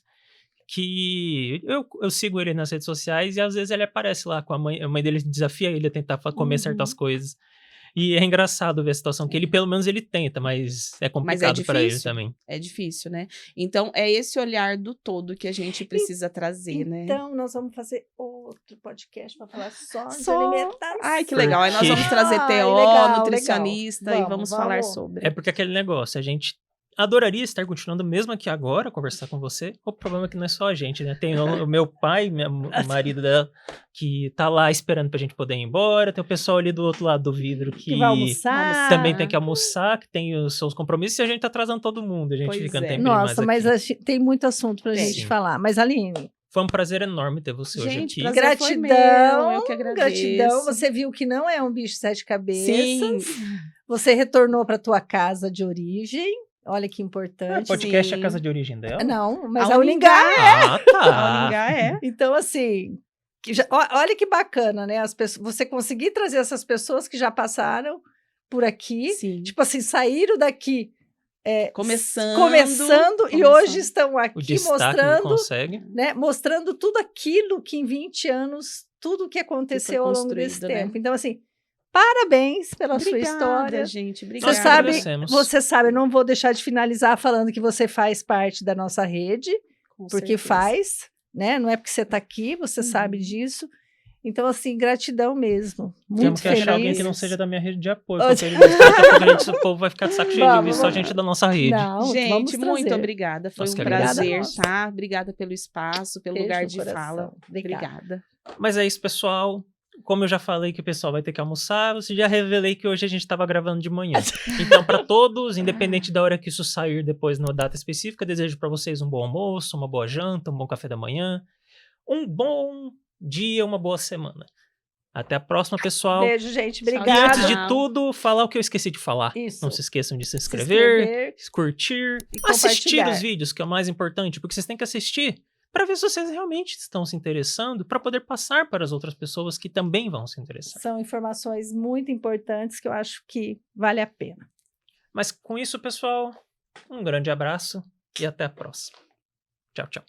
Que eu sigo ele nas redes sociais e às vezes ele aparece lá com a mãe dele desafia ele a tentar comer certas coisas. E é engraçado ver a situação que ele, pelo menos, ele tenta, mas é complicado para ele difícil. também. É difícil, né? Então, é esse olhar do todo que a gente precisa trazer, né? Então, nós vamos fazer outro podcast para falar só de Só- alimentação. Ai, que legal. Aí nós Porque- vamos trazer Ai, TO, legal, nutricionista legal. e vamos falar Vamos. sobre. É porque aquele negócio, a gente adoraria estar continuando mesmo aqui agora, conversar com você. O problema é que não é só a gente, né? Tem o meu pai, o marido dela, que tá lá esperando pra gente poder ir embora. Tem o pessoal ali do outro lado do vidro Que vai almoçar. também tem que almoçar, que tem os seus compromissos e a gente tá atrasando todo mundo. A gente Pois fica um é. tempinho mais Nossa, mas aqui. tem muito assunto pra Tem. gente falar. Mas, Aline, Foi um prazer enorme ter você hoje Gente, aqui. prazer foi gratidão, meu, eu que agradeço. gratidão. Você viu que não é um bicho de 7 cabeças. Sim, Você retornou para tua casa de origem. Olha que importante. O podcast é a sim. casa de origem dela? Não, mas A a Uningá Ah, a tá. Uningá é. Então, assim, olha que bacana, né? Você conseguir trazer essas pessoas que já passaram por aqui, Sim. tipo assim, saíram daqui Começando. e hoje estão O aqui destaque que mostrando, consegue. né? Mostrando tudo aquilo que em 20 anos, tudo que aconteceu ao longo desse construído, né? tempo. Então, assim, parabéns pela sua Obrigada, história. gente. Você Obrigada. Nós sabe, agradecemos. eu não vou deixar de finalizar falando que você faz parte da nossa rede, Com porque certeza. faz, né? Não é porque você está aqui, você sabe Uhum. disso. Então, assim, gratidão mesmo. Muito Temos que feliz. achar alguém que não seja da minha rede de apoio. Hoje- Porque daqui a pouco o povo vai ficar de saco cheio de Vamos, ouvir só vamos. gente da nossa rede. Não, vamos Gente, muito trazer. obrigada. Foi Nós um que prazer, agradecemos. tá? Obrigada pelo espaço, pelo Beijo lugar no de coração. fala. Obrigada. Obrigada. Mas é isso, pessoal. Como eu já falei que o pessoal vai ter que almoçar, você já revelei que hoje a gente estava gravando de manhã. Então, para todos, independente da hora que isso sair depois na data específica, desejo para vocês um bom almoço, uma boa janta, um bom café da manhã, um bom dia, uma boa semana. Até a próxima, pessoal. Beijo, gente. E Obrigada. antes de tudo, falar o que eu esqueci de falar. Isso. Não se esqueçam de se Se inscrever, curtir, e assistir compartilhar. os vídeos, que é o mais importante, porque vocês têm que assistir para ver se vocês realmente estão se interessando, para poder passar para as outras pessoas que também vão se interessar. São informações muito importantes que eu acho que vale a pena. Mas com isso, pessoal, um grande abraço e até a próxima. Tchau, tchau.